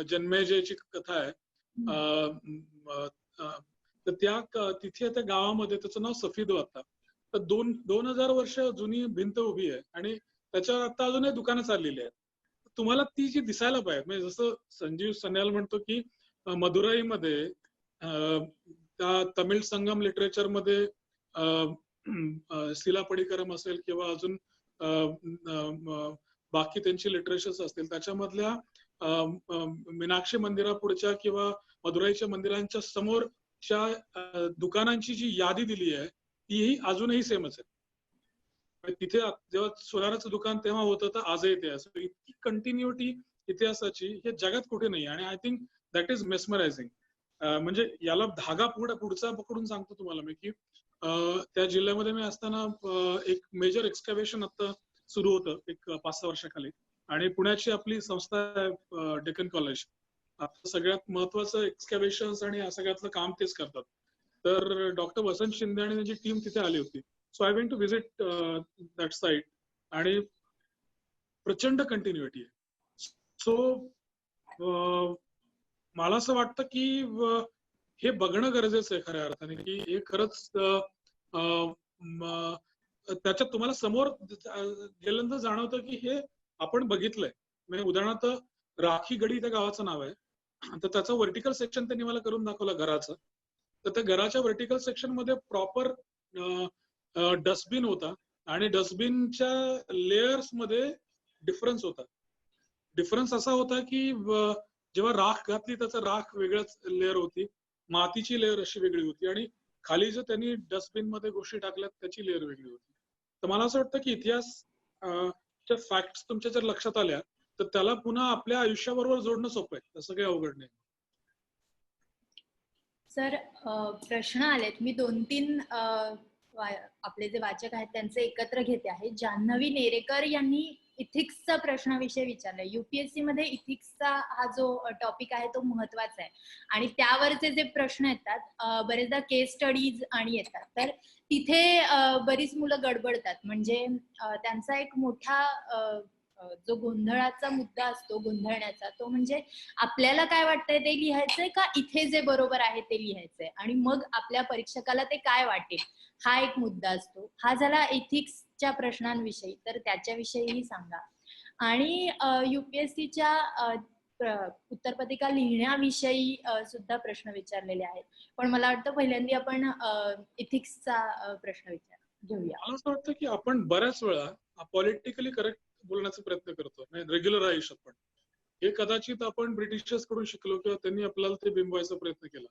जन्मेजयची कथा आहे, तर तिथे त्या गावामध्ये त्याचं नाव सफीद वाता. तर 2000 वर्ष जुनी भिंत उभी आहे, आणि त्याच्यावर आता अजूनही दुकानं चाललेली आहेत. तुम्हाला ती जी दिसायला पाहिजे, म्हणजे जसं संजीव सन्याल म्हणतो की मदुराईमध्ये त्या तमिळ संगम लिटरेचर मध्ये शिला पडिकरम असेल, किंवा अजून बाकी त्यांची लिटरेचर्स असतील, त्याच्यामधल्या मीनाक्षी मंदिरापुढच्या किंवा मदुराईच्या मंदिरांच्या समोरच्या दुकानांची जी यादी दिली आहे, तीही अजूनही सेमच आहे. तिथे जेव्हा सोनाराचं दुकान तेव्हा होतं, तर आजही ते असं. इतकी कंटिन्युटी इतिहासाची हे जगात कुठे नाही, आणि I think that is mesmerising. म्हणजे याला धागा पुढचा पकडून सांगतो तुम्हाला मी, की त्या जिल्ह्यामध्ये मी असताना एक मेजर एक्सकॅव्हेशन आता सुरू होतं एक 5-6 वर्षाखाली, आणि पुण्याची आपली संस्था आहे डेक्कन कॉलेज, सगळ्यात महत्वाचं एक्सकॅव्हेशन आणि या सगळ्यातलं काम तेच करतात. तर डॉक्टर वसंत शिंदे आणि त्यांची टीम तिथे आली होती. So I went to visit that site, आणि प्रचंड कंटिन्युटी आहे. सो मला असं वाटतं की हे बघणं गरजेचं आहे खऱ्या अर्थाने, की हे खरंच त्याच्यात तुम्हाला समोर गेल्यानंतर जाणवतं की हे आपण बघितलंय. म्हणजे उदाहरणार्थ राखी गडी त्या गावाचं नाव आहे, तर त्याचं व्हर्टिकल सेक्शन त्यांनी मला करून दाखवलं घराचं. तर त्या घराच्या व्हर्टिकल सेक्शन मध्ये प्रॉपर डस्टबिन होता, आणि डस्टबिनच्या लेयर्स मध्ये डिफरन्स होता. डिफरन्स असा होता की जेव्हा राख घातली त्याचं राख वेगळ्याच लेअर होती, मातीची लेअर अशी वेगळी होती, आणि खाली जो त्यांनी डस्टबिन मध्ये गोष्टी टाकल्यात त्याची लेअर वेगळी होती. तर मला असं वाटतं की इतिहास च्या फॅक्ट्स तुमच्या जर लक्षात आल्या तर त्याला पुन्हा आपल्या आयुष्याबरोबर जोडणं सोपं आहे, तसं काही अवघड नाही. सर, प्रश्न आलेत. मी 2-3 आपले जे वाचक आहेत त्यांचे एकत्र घेते आहे. जान्हवी नेरेकर यांनी इथिक्सचा प्रश्नाविषयी विचारलाय. युपीएससी मध्ये इथिक्सचा हा जो टॉपिक आहे तो महत्वाचा आहे आणि त्यावरचे जे प्रश्न येतात, बरेचदा केस स्टडीज आणि येतात, तर तिथे बरीच मुलं गडबडतात. म्हणजे त्यांचा एक मोठा जो गोंधळाचा मुद्दा असतो, गोंधळण्याचा, तो म्हणजे आपल्याला काय वाटतंय ते लिहायचंय का इथे जे बरोबर आहे ते लिहायचंय, आणि मग आपल्या परीक्षकाला ते काय वाटेल, हा एक मुद्दा असतो. हा झाला एथिक्सच्या प्रश्नांविषयी, तर त्याच्याविषयीही सांगा. आणि युपीएससीच्या उत्तरपत्रिका लिहिण्याविषयी सुद्धा प्रश्न विचारलेले आहेत. पण मला वाटतं पहिल्यांदा आपण इथिक्सचा प्रश्न घेऊया. मला असं वाटतं की आपण बऱ्याच वेळा पॉलिटिकली करेक्ट बोलण्याचा प्रयत्न करतो, म्हणजे रेग्युलर आयुष्यात पण. हे कदाचित आपण ब्रिटिशर्स कडून शिकलो किंवा त्यांनी आपल्याला ते बिंबवायचा प्रयत्न केला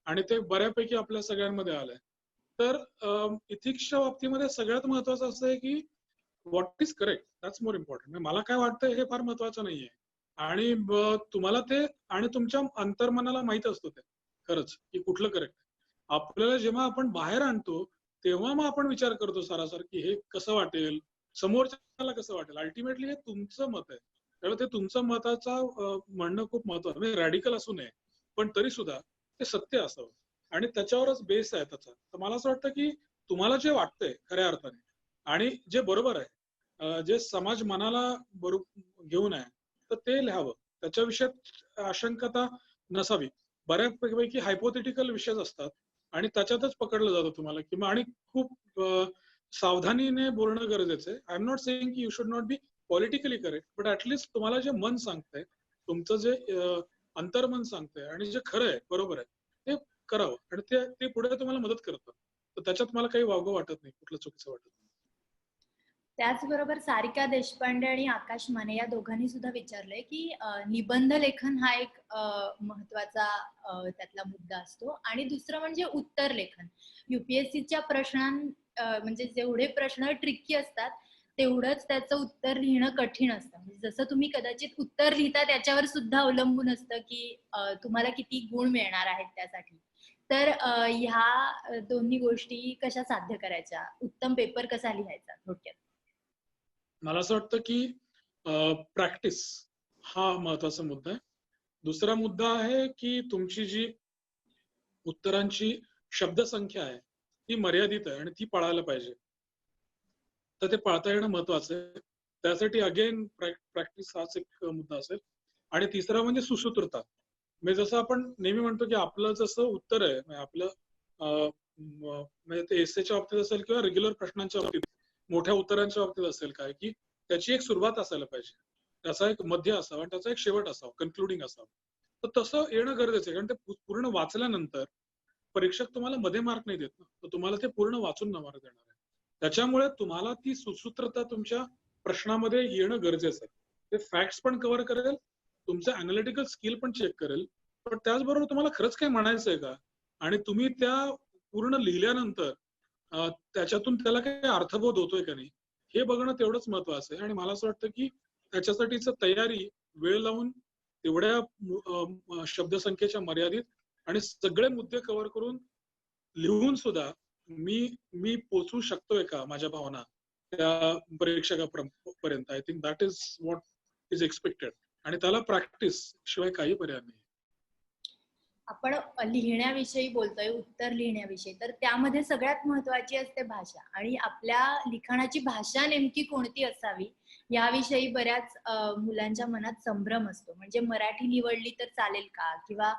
आणि ते बऱ्यापैकी आपल्या सगळ्यांमध्ये आलंय. तर इथिक्सच्या बाबतीमध्ये सगळ्यात महत्वाचं असं आहे की what is correct, that's more important. मला काय वाटतं हे फार महत्वाचं नाहीये, आणि तुम्हाला ते आणि तुमच्या अंतर्मनाला माहित असतं ते खरंच की कुठलं करेक्ट. आपल्याला जेव्हा आपण बाहेर आणतो तेव्हा मग आपण विचार करतो सारासार की हे कसं वाटेल, समोरच्याला कसं वाटेल. अल्टिमेटली हे तुमचं मत आहे, त्यामुळे ते तुमचं मताचा म्हणणं खूप महत्वाचं, म्हणजे रॅडिकल असू नये पण तरी सुद्धा ते सत्य असावं आणि त्याच्यावरच बेस आहे त्याचा. तर मला असं वाटतं की तुम्हाला जे वाटतंय खऱ्या अर्थाने आणि जे बरोबर आहे, जे समाज मनाला बरोबर घेऊन आहे, तर ते लिहावं. त्याच्याविषयी आशंकता नसावी. बऱ्यापैकी हायपोथेटिकल विषयच असतात आणि त्याच्यातच पकडलं जातं तुम्हाला किंवा, आणि खूप सावधानीने बोलणं गरजेचं आहे. आय एम नॉट सेइंग की you should not be politically correct, but at least तुम्हाला जे मन सांगतंय, तुमचं जे अंतर्मन सांगतंय आणि जे खरं आहे, बरोबर आहे, ते करावं आणि ते पुढे तुम्हाला मदत करतं. तर त्याच्यात मला काही वावगं वाटत नाही, कुठलं चुकीचं वाटत नाही. त्याचबरोबर सारिका देशपांडे आणि आकाश माने या दोघांनी सुद्धा विचारलंय की निबंध लेखन हा एक महत्वाचा त्यातला मुद्दा असतो, आणि दुसरं म्हणजे उत्तर लेखन. युपीएससीच्या प्रश्नां म्हणजे जेवढे प्रश्न ट्रिकी असतात तेवढंच त्याचं उत्तर लिहिणं कठीण असतं. म्हणजे जसं तुम्ही कदाचित उत्तर लिहिता त्याच्यावर सुद्धा अवलंबून असतं की तुम्हाला किती गुण मिळणार आहेत त्यासाठी. तर ह्या दोन्ही गोष्टी कशा साध्य करायच्या, उत्तम पेपर कसा लिहायचा, थोडक्यात? मला असं वाटतं की प्रॅक्टिस हा महत्वाचा मुद्दा आहे. दुसरा मुद्दा आहे की तुमची जी उत्तरांची शब्दसंख्या आहे ती मर्यादित आहे आणि ती पाळायला पाहिजे. तर ते पाळता येणं महत्वाचं आहे. त्यासाठी अगेन प्रॅक्टिस हाच एक मुद्दा असेल. आणि तिसरा म्हणजे सुसूत्रता. म्हणजे जसं आपण नेहमी म्हणतो की आपलं जसं उत्तर आहे, म्हणजे आपलं म्हणजे ते एसेच्या बाबतीत असेल किंवा रेग्युलर प्रश्नांच्या बाबतीत, मोठ्या उत्तरांच्या बाबतीत असेल काय, की त्याची एक सुरुवात असायला पाहिजे, त्याचा एक मध्य असावा आणि त्याचा एक शेवट असावा, कन्क्लुडिंग असावा. तर तसं येणं गरजेचं आहे, कारण ते पूर्ण वाचल्यानंतर परीक्षक तुम्हाला मध्ये मार्क नाही देत ना, तर तुम्हाला ते पूर्ण वाचून मार्क देणार आहे. त्याच्यामुळे तुम्हाला ती सुसूत्रता तुमच्या प्रश्नामध्ये येणं गरजेचं आहे. ते फॅक्ट्स पण कव्हर करेल, तुमचं अनालिटिकल स्किल पण चेक करेल, पण त्याचबरोबर तुम्हाला खरंच काय म्हणायचंय का, आणि तुम्ही त्या पूर्ण लिहिल्यानंतर त्याच्यातून त्याला काही अर्थबोध होतोय का नाही, हे बघणं तेवढंच महत्वाचं आहे. आणि मला असं वाटतं की त्याच्यासाठीच तयारी, वेळ लावून तेवढ्या शब्दसंख्येच्या मर्यादित आणि सगळे मुद्दे कव्हर करून लिहून सुद्धा मी पोचू शकतोय का माझ्या भावना त्या परीक्षकापर्यंत. I think that is what is expected, आणि त्याला प्रॅक्टिस शिवाय काही पर्याय नाही. आपण लिहिण्याविषयी बोलतोय, उत्तर लिहिण्याविषयी, तर त्यामध्ये सगळ्यात महत्वाची असते भाषा, आणि आपल्या लिखाणाची भाषा नेमकी कोणती असावी याविषयी बऱ्याच मुलांच्या मनात संभ्रम असतो. म्हणजे मराठी निवडली तर चालेल का, किंवा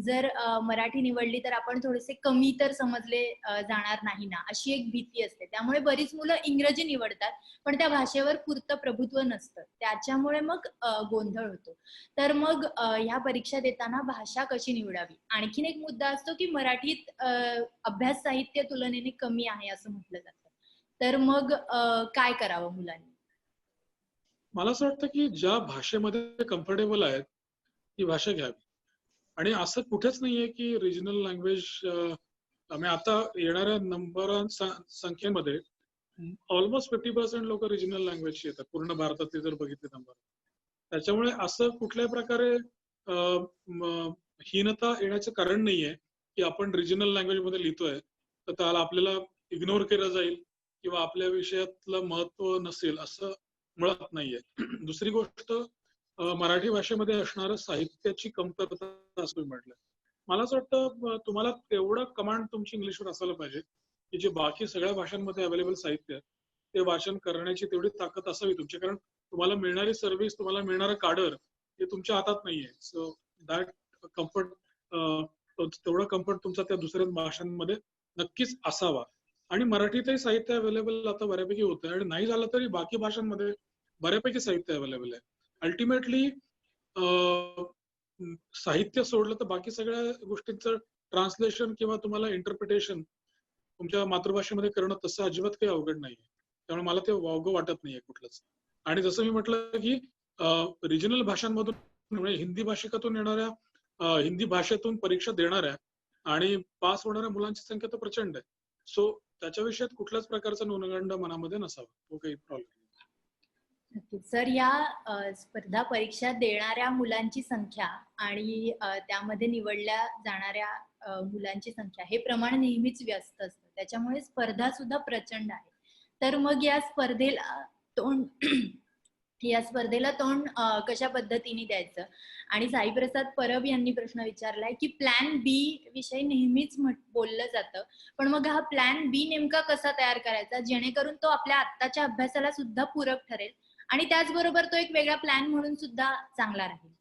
जर मराठी निवडली तर आपण थोडेसे कमी तर समजले जाणार नाही ना, अशी एक भीती असते. त्यामुळे बरीच मुलं इंग्रजी निवडतात, पण त्या भाषेवर पुरतं प्रभुत्व नसतं, त्याच्यामुळे मग गोंधळ होतो. तर मग ह्या परीक्षा देताना भाषा कशी निवडावी. आणखीन एक मुद्दा असतो की मराठीत अभ्यास साहित्य तुलनेने कमी आहे असं म्हटलं जातं, तर मग काय करावं मुलांनी? मला असं वाटतं की ज्या भाषेमध्ये कम्फर्टेबल आहेत ती भाषा घ्यावी. आणि असं कुठेच नाहीये की रिजनल लँग्वेज, आता येणाऱ्या संख्येमध्ये ऑलमोस्ट 50% लोक रिजनल लँग्वेजची येतात, पूर्ण भारतातले जर बघितले नंबर. त्याच्यामुळे असं कुठल्या प्रकारे हीनता येण्याचं कारण नाहीये की आपण रिजनल लँग्वेज मध्ये लिहितोय तर त्याला आपल्याला इग्नोर केलं जाईल किंवा आपल्या विषयातलं महत्व नसेल असं मुळात नाहीये. दुसरी गोष्ट मराठी भाषेमध्ये असणारं साहित्याची कमतरता असं तुम्ही म्हटलं. मला असं वाटतं तुम्हाला तेवढं कमांड तुमची इंग्लिशवर असायला पाहिजे की जे बाकी सगळ्या भाषांमध्ये अवेलेबल साहित्य आहे ते वाचन करण्याची तेवढी ताकद असावी तुमची. कारण तुम्हाला मिळणारी सर्व्हिस, तुम्हाला मिळणारं काडर हे तुमच्या हातात नाहीये. सो दॅट कम्फर्ट, तेवढा कम्फर्ट तुमचा त्या दुसऱ्या भाषांमध्ये नक्कीच असावा. आणि मराठीतही साहित्य अवेलेबल आता बऱ्यापैकी होतं आणि नाही झालं तरी बाकी भाषांमध्ये बऱ्यापैकी साहित्य अवेलेबल आहे. अल्टिमेटली साहित्य सोडलं तर बाकी सगळ्या गोष्टींचं ट्रान्सलेशन किंवा तुम्हाला इंटरप्रिटेशन तुमच्या मातृभाषेमध्ये करणं तसं अजिबात काही अवघड नाहीये. त्यामुळे मला ते अवघड वाटत नाहीये कुठलंच. आणि जसं मी म्हटलं की रिजनल भाषांमधून म्हणजे हिंदी भाषिकातून येणाऱ्या, हिंदी भाषेतून परीक्षा देणाऱ्या आणि पास होणाऱ्या मुलांची संख्या तर प्रचंड आहे. सो त्याच्या विषयात कुठल्याच प्रकारचा न्यूनगंड मनामध्ये नसावा, तो काही प्रॉब्लेम नाही. नक्कीच सर. या स्पर्धा परीक्षा देणाऱ्या मुलांची संख्या आणि त्यामध्ये निवडल्या जाणाऱ्या मुलांची संख्या हे प्रमाण नेहमीच व्यस्त असतं. त्याच्यामुळे स्पर्धा सुद्धा प्रचंड आहे. तर मग या स्पर्धेला तोंड कशा पद्धतीने द्यायचं? आणि साईप्रसाद परब यांनी प्रश्न विचारलाय की प्लॅन बी विषयी नेहमीच बोललं जातं, पण मग हा प्लॅन बी नेमका कसा तयार करायचा जेणेकरून तो आपल्या आत्ताच्या अभ्यासाला सुद्धा पूरक ठरेल आणि त्याचबरोबर तो एक वेगळा प्लॅन म्हणून सुद्धा चांगला राहील?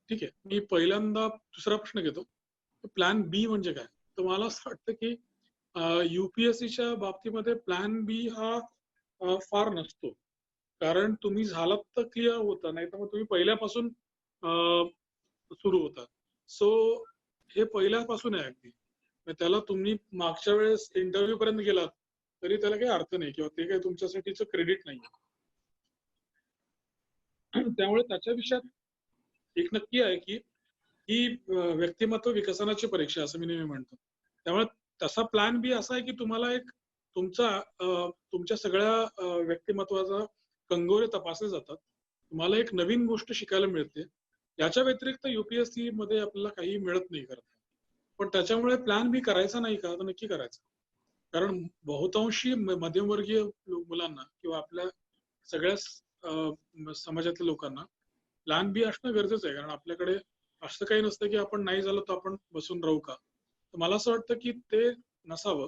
ठीक आहे, मी पहिल्यांदा दुसरा प्रश्न घेतो. प्लॅन बी म्हणजे काय? तर मला असं वाटतं की युपीएससीच्या बाबतीमध्ये प्लॅन बी हा फार नसतो. कारण तुम्ही झालात तर क्लिअर होता, नाही तर मग तुम्ही पहिल्यापासून सुरू होता. सो हे पहिल्यापासून आहे अगदी. त्याला तुम्ही मागच्या वेळेस इंटरव्ह्यू पर्यंत गेलात तरी त्याला काही अर्थ नाही किंवा ते काही तुमच्यासाठीचं क्रेडिट नाही. त्यामुळे त्याच्या विषयात एक नक्की आहे की ही व्यक्तिमत्व विकसनाची परीक्षा असं मी नेहमी म्हणतो. त्यामुळे तसा प्लॅन बी असा आहे की तुम्हाला एक तुमच्या सगळ्या व्यक्तिमत्वाचा कंगोरे तपासले जातात. तुम्हाला एक नवीन गोष्ट शिकायला मिळते. याच्या व्यतिरिक्त युपीएससी मध्ये आपल्याला काही मिळत नाही करता. पण त्याच्यामुळे प्लॅन बी करायचा नाही का? तर नक्की करायचा. कारण बहुतांशी मध्यमवर्गीय मुलांना किंवा आपल्या सगळ्या समाजातल्या लोकांना प्लॅन बी असणं गरजेचं आहे. कारण आपल्याकडे असं काही नसतं की आपण नाही झालं तर आपण बसून राहू का. तर मला असं वाटतं की ते नसावं.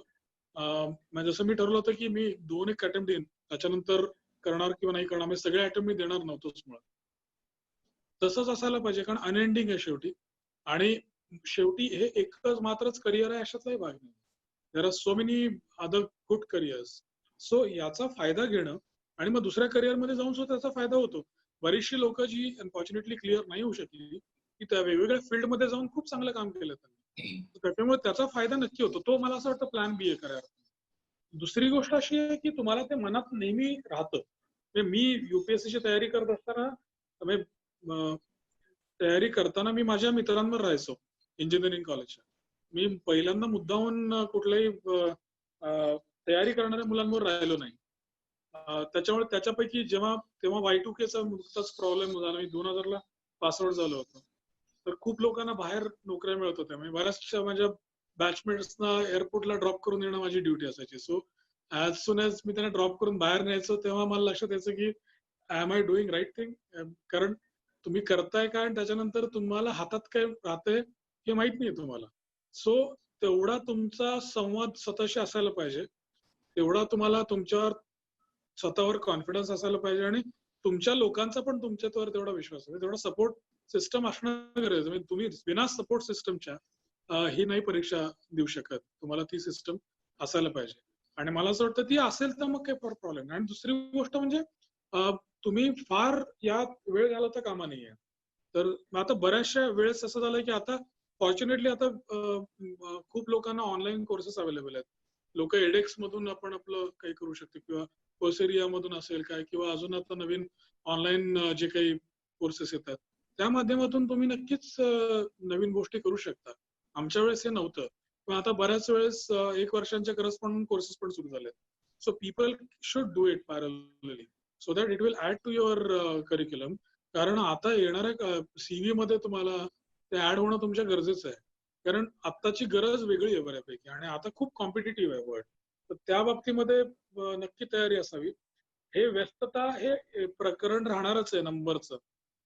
म्हणजे जसं मी ठरवलं होतं की मी 2 एक अटेम्प्ट देईन, त्याच्यानंतर करणार किंवा नाही करणार, म्हणजे सगळे अटेम्प्ट मी देणार नव्हतोच मुळात. तसंच असायला पाहिजे, कारण अनएंडिंग आहे शेवटी. आणि शेवटी हे एकच मात्रच करिअर आहे अशातलाही भाग नाही. There are so many other good careers. So याचा फायदा घेणं आणि मग दुसऱ्या करिअरमध्ये जाऊन सुद्धा त्याचा फायदा होतो. बरीचशी लोक जी अनफॉर्च्युनेटली क्लिअर नाही होऊ शकली की त्या वेगवेगळ्या फील्डमध्ये जाऊन खूप चांगलं काम केलं त्यांनी. त्याच्यामुळे त्याचा फायदा नक्की होतो. तो मला असं वाटतं प्लॅन बी आहे खऱ्या अर्थाने. दुसरी गोष्ट अशी आहे की तुम्हाला ते मनात नेहमी राहतं. मी युपीएससीची तयारी करत असताना तयारी करताना मी माझ्या मित्रांवर राहायचो इंजिनिअरिंग कॉलेजच्या. मी पहिल्यांदा मुद्दाहून कुठल्याही तयारी करणाऱ्या मुलांवर राहिलो नाही. त्याच्यामुळे त्याच्यापैकी तेव्हा Y2K चा नुकताच प्रॉब्लेम झाला. मी 2000 ला पासआउट झालो होतो. तर खूप लोकांना बाहेर नोकऱ्या मिळत होत्या. म्हणजे बऱ्याचशा माझ्या बॅचमेट्सना एअरपोर्टला ड्रॉप करून येणं माझी ड्युटी असायची. सो ऍज सुन ऍज मी त्यांना ड्रॉप करून बाहेर न्यायचो तेव्हा मला लक्षात यायचं की am I doing right thing. कारण तुम्ही करताय काय आणि त्याच्यानंतर तुम्हाला हातात काय राहतंय हे माहित नाही तुम्हाला. सो तेवढा तुमचा संवाद स्वतःशी असायला पाहिजे, तेवढा तुम्हाला तुमच्यावर स्वतःवर कॉन्फिडन्स असायला पाहिजे आणि तुमच्या लोकांचा पण तुमच्यावर तेवढा विश्वास आहे. तेवढा सपोर्ट सिस्टम असणं गरजेचं. म्हणजे तुम्ही बिना सपोर्ट सिस्टमच्या ही नाही परीक्षा देऊ शकत. तुम्हाला ती सिस्टम असायला पाहिजे आणि मला असं वाटतं ती असेल तर मग काही प्रॉब्लेम नाही. आणि दुसरी गोष्ट म्हणजे तुम्ही फार यात वेळ घालवता कामा नाहीये. तर आता बऱ्याचशा वेळेस असं झालंय की आता फॉर्च्युनेटली आता खूप लोकांना ऑनलाईन कोर्सेस अवेलेबल आहेत. लोक एडेक्स मधून आपण आपलं काही करू शकतो किंवा कोर्सेरिया मधून असेल काय किंवा अजून आता नवीन ऑनलाईन जे काही कोर्सेस येतात त्या माध्यमातून तुम्ही नक्कीच नवीन गोष्टी करू शकता. आमच्या वेळेस हे नव्हतं, पण आता बऱ्याच वेळेस 1 वर्षांच्या करस्पॉन्डंट कोर्सेस पण सुरू झाले. So people should do it parallelly so that it will add to your curriculum. कारण आता येणाऱ्या सीव्ही मध्ये तुम्हाला ते ऍड होणं तुमच्या गरजेचं आहे. कारण आत्ताची गरज वेगळी आहे बऱ्यापैकी आणि आता खूप कॉम्पिटिटिव्ह आहे वर्ल्ड. तर त्या बाबतीमध्ये नक्की तयारी असावी. हे व्यस्तता हे प्रकरण राहणारच आहे नंबरचं.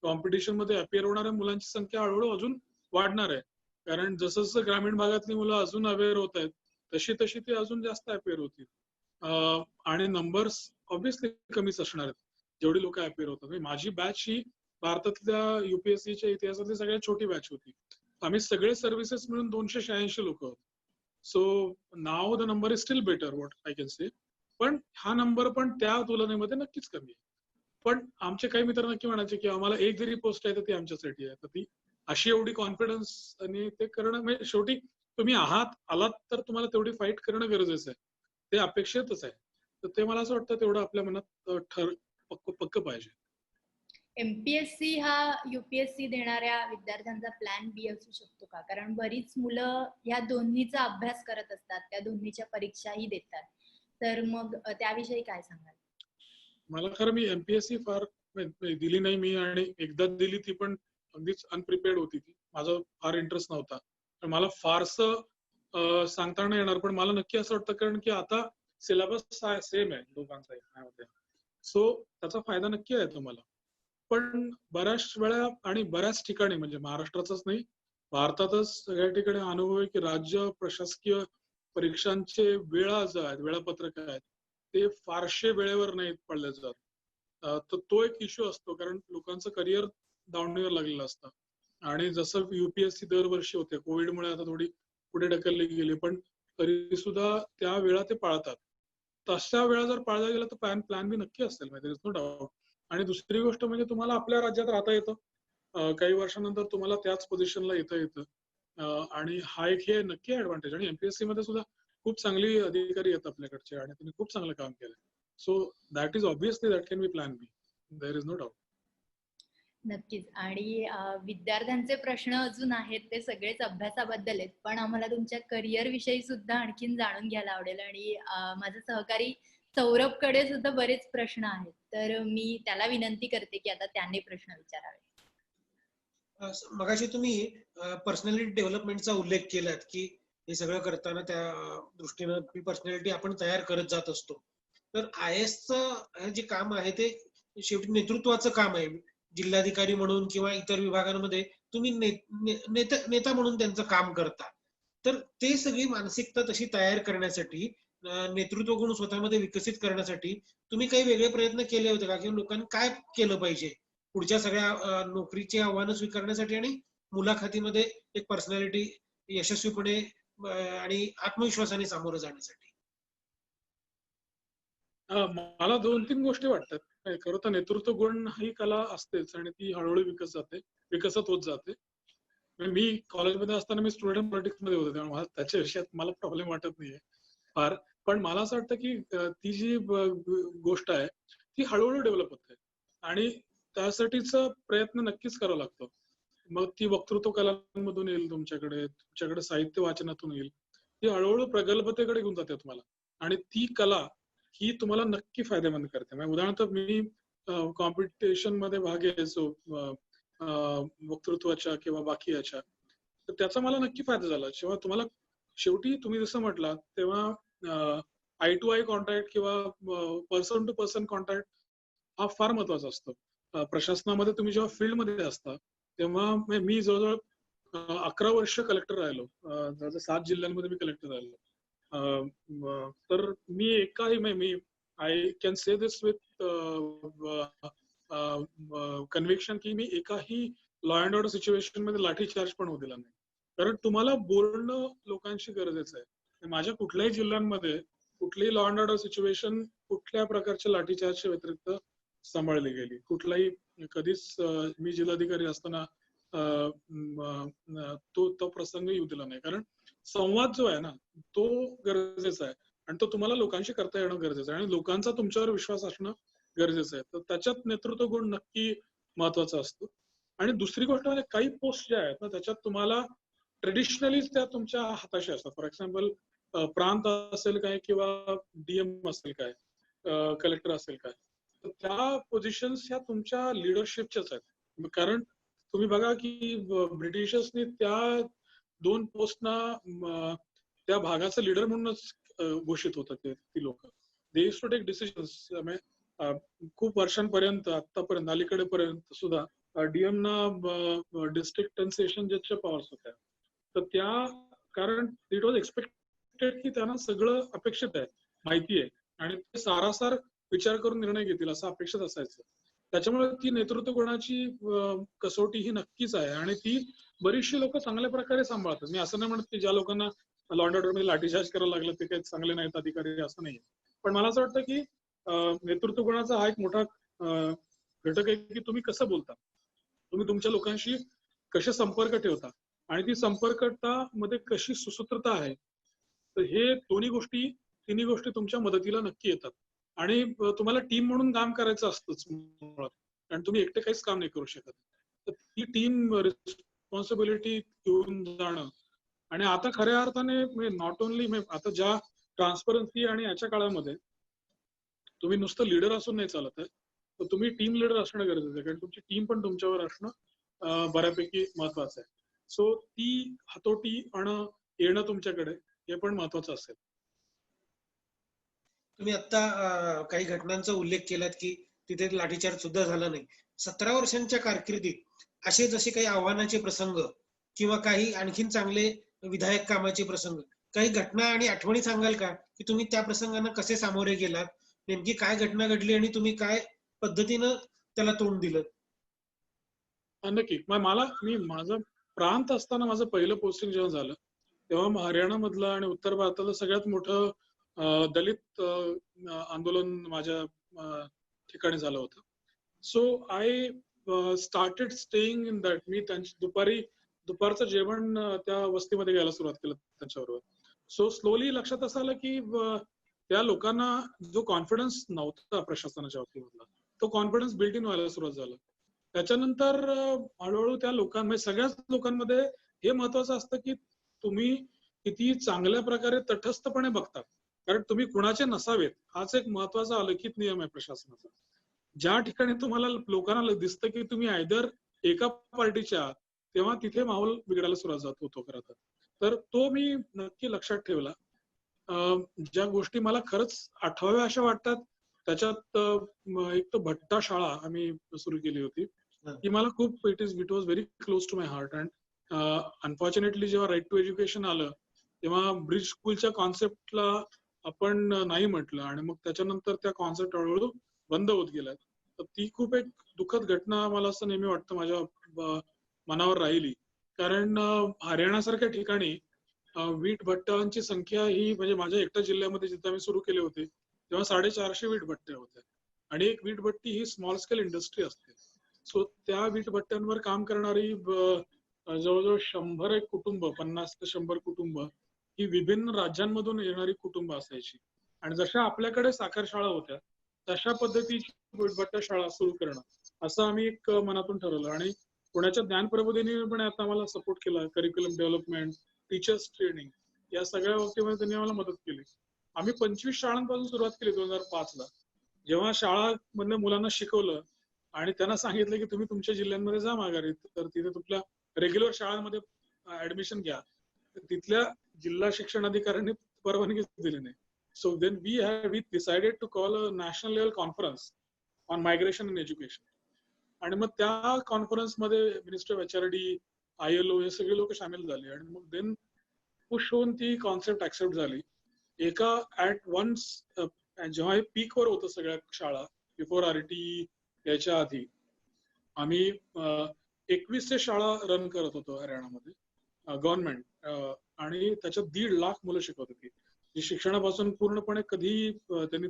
कॉम्पिटिशन मध्ये अपिअर होणाऱ्या मुलांची संख्या हळूहळू अजून वाढणार आहे. कारण जसं जसं ग्रामीण भागातली मुलं अजून अवेअर होत आहेत तशी तशी ती अजून जास्त अपिअर होतील. आणि नंबर्स ऑब्व्हियसली कमीच असणार आहेत जेवढी लोक अपिअर होतात. म्हणजे माझी बॅच ही भारतातल्या युपीएससीच्या इतिहासातली सगळ्यात छोटी बॅच होती. आम्ही सगळे सर्व्हिसेस मिळून 286 लोक होतो. So now the number is steel better what I can से. पण हा नंबर पण त्या तुलनेमध्ये नक्कीच कमी आहे. पण आमचे काही मित्र नक्की म्हणायचे की आम्हाला एक जरी पोस्ट आहे तर ती आमच्यासाठी आहे. तर ती अशी एवढी कॉन्फिडन्स आणि ते करणं म्हणजे शेवटी तुम्ही आलात तर तुम्हाला तेवढी फाईट करणं गरजेचं आहे. ते अपेक्षितच आहे. तर ते मला असं वाटतं तेवढं आपल्या मनात पक्क पाहिजे. एमपीएससी हा युपीएससी देणाऱ्या विद्यार्थ्यांचा प्लॅन बी असू शकतो का? कारण बरीच मुलं ह्या दोन्हीचा अभ्यास करत असतात, त्या दोन्हीच्या परीक्षाही देतात. तर मग त्याविषयी काय सांगाल? मला खरं मी एमपीएससी फार दिली नाही मी आणि एकदा दिली ती पण अगदीच अनप्रिपेअर्ड होती ती. माझा फार इंटरेस्ट नव्हता. तर मला फारसं सांगता नाही येणार पण मला नक्की असं वाटतं कारण की आता सिलेबस सेम आहे दोघांचा. सो त्याचा फायदा नक्की आहे तुम्हाला. पण बऱ्याच वेळा आणि बऱ्याच ठिकाणी म्हणजे महाराष्ट्रातच नाही भारतातच सगळ्या ठिकाणी अनुभव आहे की राज्य प्रशासकीय परीक्षांचे वेळा जो आहेत वेळापत्रक आहेत ते फारशे वेळेवर नाही पडले जात. तर तो एक इश्यू असतो कारण लोकांचं करिअर दावणीवर लागलेलं असतं. आणि जसं युपीएससी दरवर्षी होते कोविडमुळे आता थोडी पुढे ढकलली गेली पण तरी सुद्धा त्या वेळा ते पाळतात. तशा वेळा जर पाळल्या गेला तर प्लॅन बी नक्की असेल माहिती नो डाऊट. आणि दुसरी गोष्ट म्हणजे तुम्हाला आपल्या राज्यात राहता येतं. काही वर्षानंतर तुम्हाला त्याच पोझिशनला येतं. आणि हा एक हे नक्की ऍडव्हान्टेज. आणि एमपीएससी मध्ये सुद्धा खूप चांगली अधिकारी आहेत आपल्याकडचे आणि त्यांनी खूप चांगलं काम केलं. So that is obviously that can be plan B. There is no doubt. नक्कीच. आणि विद्यार्थ्यांचे प्रश्न अजून आहेत ते सगळेच अभ्यासाबद्दल आहेत. पण आम्हाला तुमच्या करिअर विषयी सुद्धा आणखीन जाणून घ्यायला आवडेल. आणि माझा सहकारी सौरभकडे सुद्धा बरेच प्रश्न आहेत. तर मी त्याला विनंती करते की आता त्याने प्रश्न विचारावे. मगाशी तुम्ही पर्सनॅलिटी डेव्हलपमेंटचा उल्लेख केलात की हे सगळं करताना त्या दृष्टीनं ती पर्सनॅलिटी आपण तयार करत जात असतो. तर आयएसचं जे काम आहे ते शेवटी नेतृत्वाचं काम आहे. जिल्हाधिकारी म्हणून किंवा इतर विभागांमध्ये तुम्ही नेता म्हणून त्यांचं काम करता. तर ते सगळी मानसिकता तशी तयार करण्यासाठी नेतृत्व गुण स्वतःमध्ये विकसित करण्यासाठी तुम्ही काही वेगळे प्रयत्न केले होते का? किंवा लोकांनी काय केलं पाहिजे पुढच्या सगळ्या नोकरीची आव्हानं स्वीकारण्यासाठी आणि मुलाखतीमध्ये एक पर्सनॅलिटी यशस्वीपणे आणि आत्मविश्वासाने सामोरं जाण्यासाठी? मला 2-3 गोष्टी वाटतात. खरं तर नेतृत्व गुण ही कला असतेच आणि ती हळूहळू विकसत होत जाते. मी कॉलेजमध्ये असताना मी स्टुडंट पॉलिटिक्स मध्ये होतो त्यामुळे मला त्याच्या विषयात मला प्रॉब्लेम वाटत नाहीये फार. पण मला असं वाटतं की ती जी गोष्ट आहे ती हळूहळू डेव्हलप होते आणि त्यासाठीचा प्रयत्न नक्कीच करावा लागतो. मग ती वक्तृत्व कलांमधून येईल तुमच्याकडे साहित्य वाचनातून येईल. ती हळूहळू प्रगल्भतेकडे घेऊन जाते तुम्हाला. आणि ती कला ही तुम्हाला नक्की फायदेमंद करते. म्हणजे उदाहरणार्थ मी कॉम्पिटिशन मध्ये भाग घ्यायचो वक्तृत्वाच्या किंवा बाकी याच्या. तर त्याचा मला नक्की फायदा झाला. जेव्हा तुम्हाला शेवटी तुम्ही जसं म्हटलात तेव्हा आय टू आय कॉन्टॅक्ट किंवा पर्सन टू पर्सन कॉन्टॅक्ट हा फार महत्वाचा असतो. प्रशासनामध्ये तुम्ही जेव्हा फील्डमध्ये असता तेव्हा मी जवळजवळ 11 वर्ष कलेक्टर राहिलो. जवळजवळ 7 जिल्ह्यांमध्ये मी कलेक्टर राहिलो. तर मी I can say this with conviction की मी एकाही लॉ अँड ऑर्डर सिच्युएशन मध्ये लाठी चार्ज पण होऊ दिला नाही. कारण तुम्हाला बोलणं लोकांशी गरजेचं आहे. माझ्या कुठल्याही जिल्ह्यांमध्ये कुठलीही लॉ अँड ऑर्डर सिच्युएशन कुठल्या प्रकारच्या लाठीचार्जच्या व्यतिरिक्त सांभाळली गेली. कुठलाही कधीच मी जिल्हाधिकारी असताना तो प्रसंग येऊ दिला नाही. कारण संवाद जो आहे ना तो गरजेचा आहे आणि तो तुम्हाला लोकांशी करता येणं गरजेचं आहे आणि लोकांचा तुमच्यावर विश्वास असणं गरजेचं आहे. तर त्याच्यात नेतृत्व गुण नक्की महत्वाचा असतो. आणि दुसरी गोष्ट म्हणजे काही पोस्ट ज्या आहेत ना त्याच्यात तुम्हाला ट्रेडिशनली त्या तुमच्या हाताशी असतात. फॉर एक्झाम्पल प्रांत असेल काय किंवा डीएम असेल काय कलेक्टर असेल काय तर त्या पोझिशन्स ह्या तुमच्या लिडरशिपच्याच आहेत. कारण तुम्ही बघा की ब्रिटिशर्सनी त्या 2 पोस्टना त्या भागाचं लीडर म्हणूनच घोषित होतात ती लोक. दे यूज टू टेक डिसिजन्स. खूप वर्षांपर्यंत आतापर्यंत अलीकडेपर्यंत सुद्धा डीएम ना डिस्ट्रिक्ट अँड सेशन जजच्या पॉवर्स होत्या. तर त्या कारण इट वॉज एक्सपेक्टेड की त्यांना सगळं अपेक्षित आहे, माहिती आहे आणि ते सारासार विचार करून निर्णय घेतील असं अपेक्षित असायचं. त्याच्यामुळे ती नेतृत्व गुणाची कसोटी ही नक्कीच आहे आणि ती बरीचशी लोक चांगल्या प्रकारे सांभाळतात. मी असं नाही म्हणत की ज्या लोकांना लॉ अँड ऑर्डर मध्ये लाठीचार्ज करायला लागलं ते काही चांगले नाहीत अधिकारी, असं नाही. पण मला असं वाटतं की नेतृत्व गुणाचा हा एक मोठा घटक आहे की तुम्ही कसं बोलता, तुम्ही तुमच्या लोकांशी कसे संपर्क ठेवता आणि ती संपर्कता मध्ये कशी सुसूत्रता आहे. तर हे तिन्ही गोष्टी तुमच्या मदतीला नक्की येतात. आणि तुम्हाला टीम म्हणून काम करायचं असतंच मुळात, कारण तुम्ही एकटे काहीच काम नाही करू शकत. तर ती टीम रिस्पॉन्सिबिलिटी घेऊन जाणं आणि आता खऱ्या अर्थाने नॉट ओनली आता ज्या ट्रान्सपरन्सी आणि याच्या काळामध्ये तुम्ही नुसतं लीडर असून नाही चालत आहे, तर तुम्ही टीम लीडर असणं गरजेचं आहे, कारण तुमची टीम पण तुमच्यावर असणं बऱ्यापैकी महत्वाचं आहे. सो ती हातोटी येणं तुमच्याकडे हे पण महत्वाचं असेल. तुम्ही आता काही घटनांचा उल्लेख केलात की तिथे लाठीचार्ज सुद्धा झाला नाही. 17 वर्षांच्या कारकिर्दीत असे जसे काही आव्हानाचे प्रसंग किंवा काही आणखीन चांगले विधायक कामाचे प्रसंग, काही घटना आणि आठवणी सांगाल का की तुम्ही त्या प्रसंगांना कसे सामोरे गेलात, नेमकी काय घटना घडली आणि तुम्ही काय पद्धतीनं त्याला तोंड दिलं? नक्की. माझं प्रांत असताना माझं पहिलं पोस्टिंग जेव्हा झालं तेव्हा हरियाणा मधलं आणि उत्तर भारतातलं सगळ्यात मोठं दलित आंदोलन माझ्या ठिकाणी झालं होतं. So I started staying in that. मी दुपारचं जेवण त्या वस्तीमध्ये घ्यायला सुरुवात केलं त्यांच्याबरोबर. सो स्लोली लक्षात असं आलं की त्या लोकांना जो कॉन्फिडन्स नव्हता प्रशासनाच्या बाबतीमधला, तो कॉन्फिडन्स बिल्ट इन व्हायला सुरुवात झाला. त्याच्यानंतर हळूहळू त्या लोकांमध्ये सगळ्याच लोकांमध्ये हे महत्वाचं असतं की तुम्ही किती चांगल्या प्रकारे तटस्थपणे बघता, कारण तुम्ही कुणाचे नसावेत हाच एक महत्वाचा अलिखित नियम आहे प्रशासनाचा. ज्या ठिकाणी तुम्हाला लोकांना दिसतं की तुम्ही आयदर एका पार्टीच्या आहात, तेव्हा तिथे माहोल बिघडायला सुरुवात होतो खरं तर तो मी नक्की लक्षात ठेवला. ज्या गोष्टी मला खरंच आठवाव्या अशा वाटतात त्याच्यात एक तर भट्टा शाळा आम्ही सुरू केली होती. ती मला खूप it was very close to my heart. And unfortunately जेव्हा राईट टू एज्युकेशन आलं तेव्हा ब्रिज स्कूलच्या कॉन्सेप्टला आपण नाही म्हटलं आणि मग त्याच्यानंतर त्या कॉन्सेप्ट हळूहळू बंद होत गेल्या. तर ती खूप एक दुःखद घटना मला असं नेहमी वाटतं माझ्या मनावर राहिली, कारण हरियाणासारख्या ठिकाणी वीट भट्ट्यांची संख्या ही म्हणजे माझ्या एकट्या जिल्ह्यामध्ये जिथे आम्ही सुरू केले होते तेव्हा 450 वीट भट्टे होते आणि एक वीट भट्टी ही स्मॉल स्केल इंडस्ट्री असते. सो त्या वीट भट्ट्यांवर काम करणारी जवळजवळ 100 कुटुंब, 50 ते 100 कुटुंब ही विभिन्न राज्यांमधून येणारी कुटुंब असायची. आणि जशा आपल्याकडे साखर शाळा होत्या तशा पद्धतीची वीटभट्टा शाळा सुरू करणं असं आम्ही एक मनातून ठरवलं. आणि पुण्याच्या ज्ञान प्रबोधिनीने पण आता आम्हाला सपोर्ट केला. करिक्युलम डेव्हलपमेंट, टीचर्स ट्रेनिंग या सगळ्या बाबतीमध्ये त्यांनी आम्हाला मदत केली. आम्ही 25 शाळांपासून सुरुवात केली 2005 ला. जेव्हा शाळांमधल्या मुलांना शिकवलं आणि त्यांना सांगितलं की तुम्ही तुमच्या जिल्ह्यांमध्ये जा माघारी, तर तिथे तुमच्या रेग्युलर शाळांमध्ये ऍडमिशन घ्या, तिथल्या जिल्हा शिक्षण अधिकाऱ्यांनी परवानगी दिली नाही. So then we decided to call a national level conference on migration in education. आणि मग त्या कॉन्फरन्समध्ये मिनिस्टर ऑफ HRD, ILO हे सगळे लोक सामील झाले आणि मग देन पुश होऊन ती कॉन्सेप्ट ऍक्सेप्ट झाली. एका ऍट वन्स जेव्हा हे पीकवर होतं सगळ्या शाळा बिफोर RT याच्या आधी आम्ही 2100 शाळा रन करत होतो हरियाणामध्ये गव्हर्नमेंट. आणि त्याच्यात 1.5 लाख मुलं शिकवत होती जी शिक्षणापासून पूर्णपणे कधी त्यांनी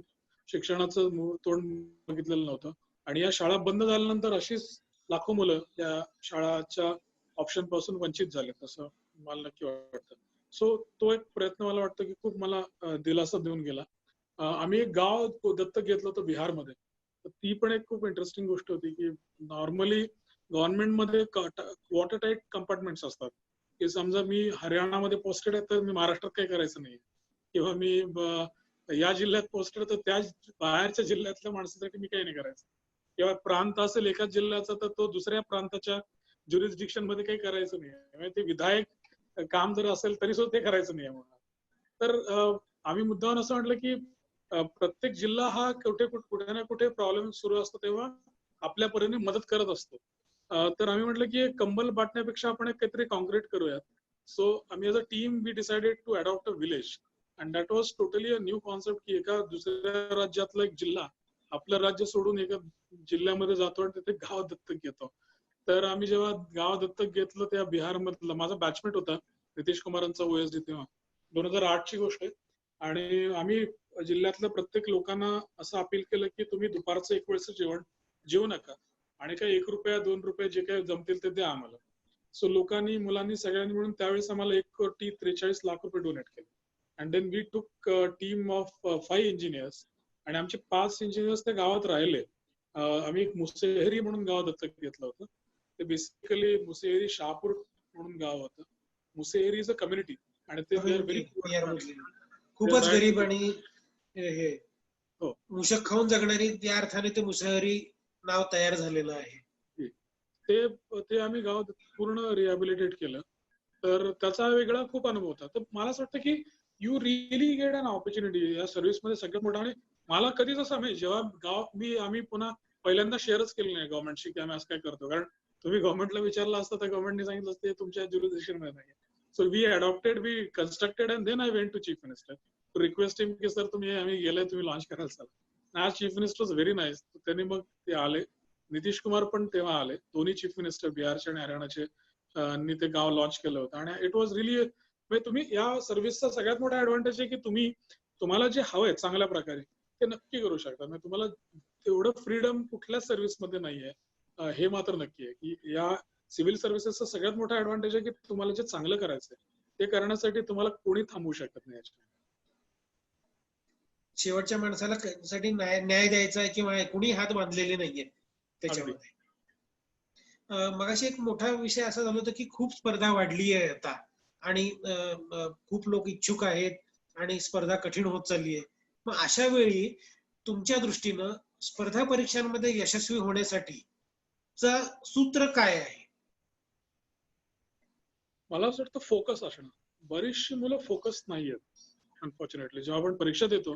शिक्षणाचं तोंड बघितलेलं नव्हतं. आणि या शाळा बंद झाल्यानंतर अशीच लाखो मुलं या शाळाच्या ऑप्शन पासून वंचित झाले असं मला नक्की वाटतं. सो तो एक प्रयत्न मला वाटतं की खूप मला दिलासा देऊन गेला. आम्ही एक गाव दत्तक घेतलं होतं बिहारमध्ये. तर ती पण एक खूप इंटरेस्टिंग गोष्ट होती की नॉर्मली गव्हर्नमेंटमध्ये वॉटर टाईट कंपार्टमेंट्स असतात की समजा मी हरियाणामध्ये पोस्टेड आहे तर मी महाराष्ट्रात काही करायचं नाही, किंवा मी या जिल्ह्यात पोस्टेड तर त्या बाहेरच्या जिल्ह्यातल्या माणसासाठी मी काही नाही करायचं, किंवा प्रांत असेल एकाच जिल्ह्याचा तर तो दुसऱ्या प्रांताच्या ज्युरिस्डिक्शन मध्ये काही करायचं नाही. ते विधायक काम जर असेल तरी सुद्धा ते करायचं नाही म्हणून. तर आम्ही मुद्दाम असं म्हटलं की प्रत्येक जिल्हा हा कुठे ना कुठे प्रॉब्लेम सुरू असतो तेव्हा आपल्या परीने मदत करत असतो. तर आम्ही म्हटलं की कंबल वाटण्यापेक्षा आपण काहीतरी कॉन्क्रीट करूयात. सो आम्ही as a team we decided to adopt a village and that was totally a new concept की एका दुसऱ्या राज्यातला एक जिल्हा आपलं राज्य सोडून एका जिल्ह्यामध्ये जातो आणि तिथे गाव दत्तक घेतो. तर आम्ही जेव्हा गाव दत्तक घेतलं त्या बिहारमधलं माझा बॅचमेट होता नितीश कुमारांचा OSD तेव्हा 2008 ची गोष्ट आहे. आणि आम्ही जिल्ह्यातल्या प्रत्येक लोकांना असं अपील केलं की तुम्ही दुपारचं एक वेळचं जेवण जेवू नका आणि काही 1 रुपया 2 रुपये जे काही जमतील ते द्या आम्हाला. सो लोकांनी मुलांनी सगळ्यांनी मिळून त्यावेळेस आम्हाला 1,43 लाख रुपये डोनेट केले. And then we took team of 5 engineers आणि आमचे 5 इंजिनियर्स त्या गावात राहिले. आम्ही एक मुसेहरी म्हणून गाव दत्तक घेतलं होतं. ते बेसिकली मुसेहरी शहापूर म्हणून गाव होतं. मुसेहरी इज अ कम्युनिटी आणि ते बिहारमधली खूपच गरीब आणि हे हो. मुशक खाऊन जगणारी त्या अर्थाने ते मुसहरी नाव तयार झालेलं आहे. ते आम्ही गाव पूर्ण रिहॅबिलिटेट केलं. तर त्याचा वेगळा खूप अनुभव होता. तर मला असं वाटतं की you really get an opportunity या सर्व्हिसमध्ये सगळ्यात मोठा. आणि मला कधीच असं म्हणजे जेव्हा आम्ही पुन्हा पहिल्यांदा शेअरच केलं नाही गव्हर्नमेंटशी की आम्ही असं काय करतो. कारण तुम्ही गव्हर्नमेंटला विचारलं असतं तर गव्हर्नमेंटने सांगितलं असतं तुमच्या ज्युरिडिक्शन मध्ये नाही. So we adopted we constructed and then I went to chief minister to request him की सर तुम्ही आम्ही गेलाय तुम्ही लॉन्च करायला चाल. आज chief minister was very nice. त्यांनी मग ते आले. नितीश कुमार पण तेव्हा आले. दोन्ही चीफ मिनिस्टर बिहारचे आणि हरियाणाचे ते गाव लॉन्च केलं होतं. आणि इट वॉज रिली म्हणजे तुम्ही या सर्व्हिसचा सगळ्यात मोठा ऍडव्हान्टेज आहे की तुम्हाला जे हवंय चांगल्या प्रकारे ते नक्की करू शकता. म्हणजे तुम्हाला तेवढं फ्रीडम कुठल्याच सर्व्हिसमध्ये नाहीये. हे मात्र नक्की आहे की या सिव्हिल सर्व्हिसेसचा सगळ्यात मोठा ऍडव्हान्टेज आहे की तुम्हाला जे चांगलं करायचंय ते करण्यासाठी तुम्हाला कोणी थांबवू शकत नाही. शेवटच्या माणसाला साठी न्याय द्यायचा आहे किंवा कुणी हात बांधलेले नाहीये त्याच्यामध्ये. मगाशी एक मोठा विषय असा झाला होता की खूप स्पर्धा वाढली आहे आता आणि खूप लोक इच्छुक आहेत आणि स्पर्धा कठीण होत चालली आहे. मग अशा वेळी तुमच्या दृष्टीनं स्पर्धा परीक्षांमध्ये यशस्वी होण्यासाठी सूत्र काय आहे? मला असं वाटतं फोकस असणं. बरीचशी मुलं फोकस नाहीयेत अनफॉर्च्युनेटली. जेव्हा आपण परीक्षा देतो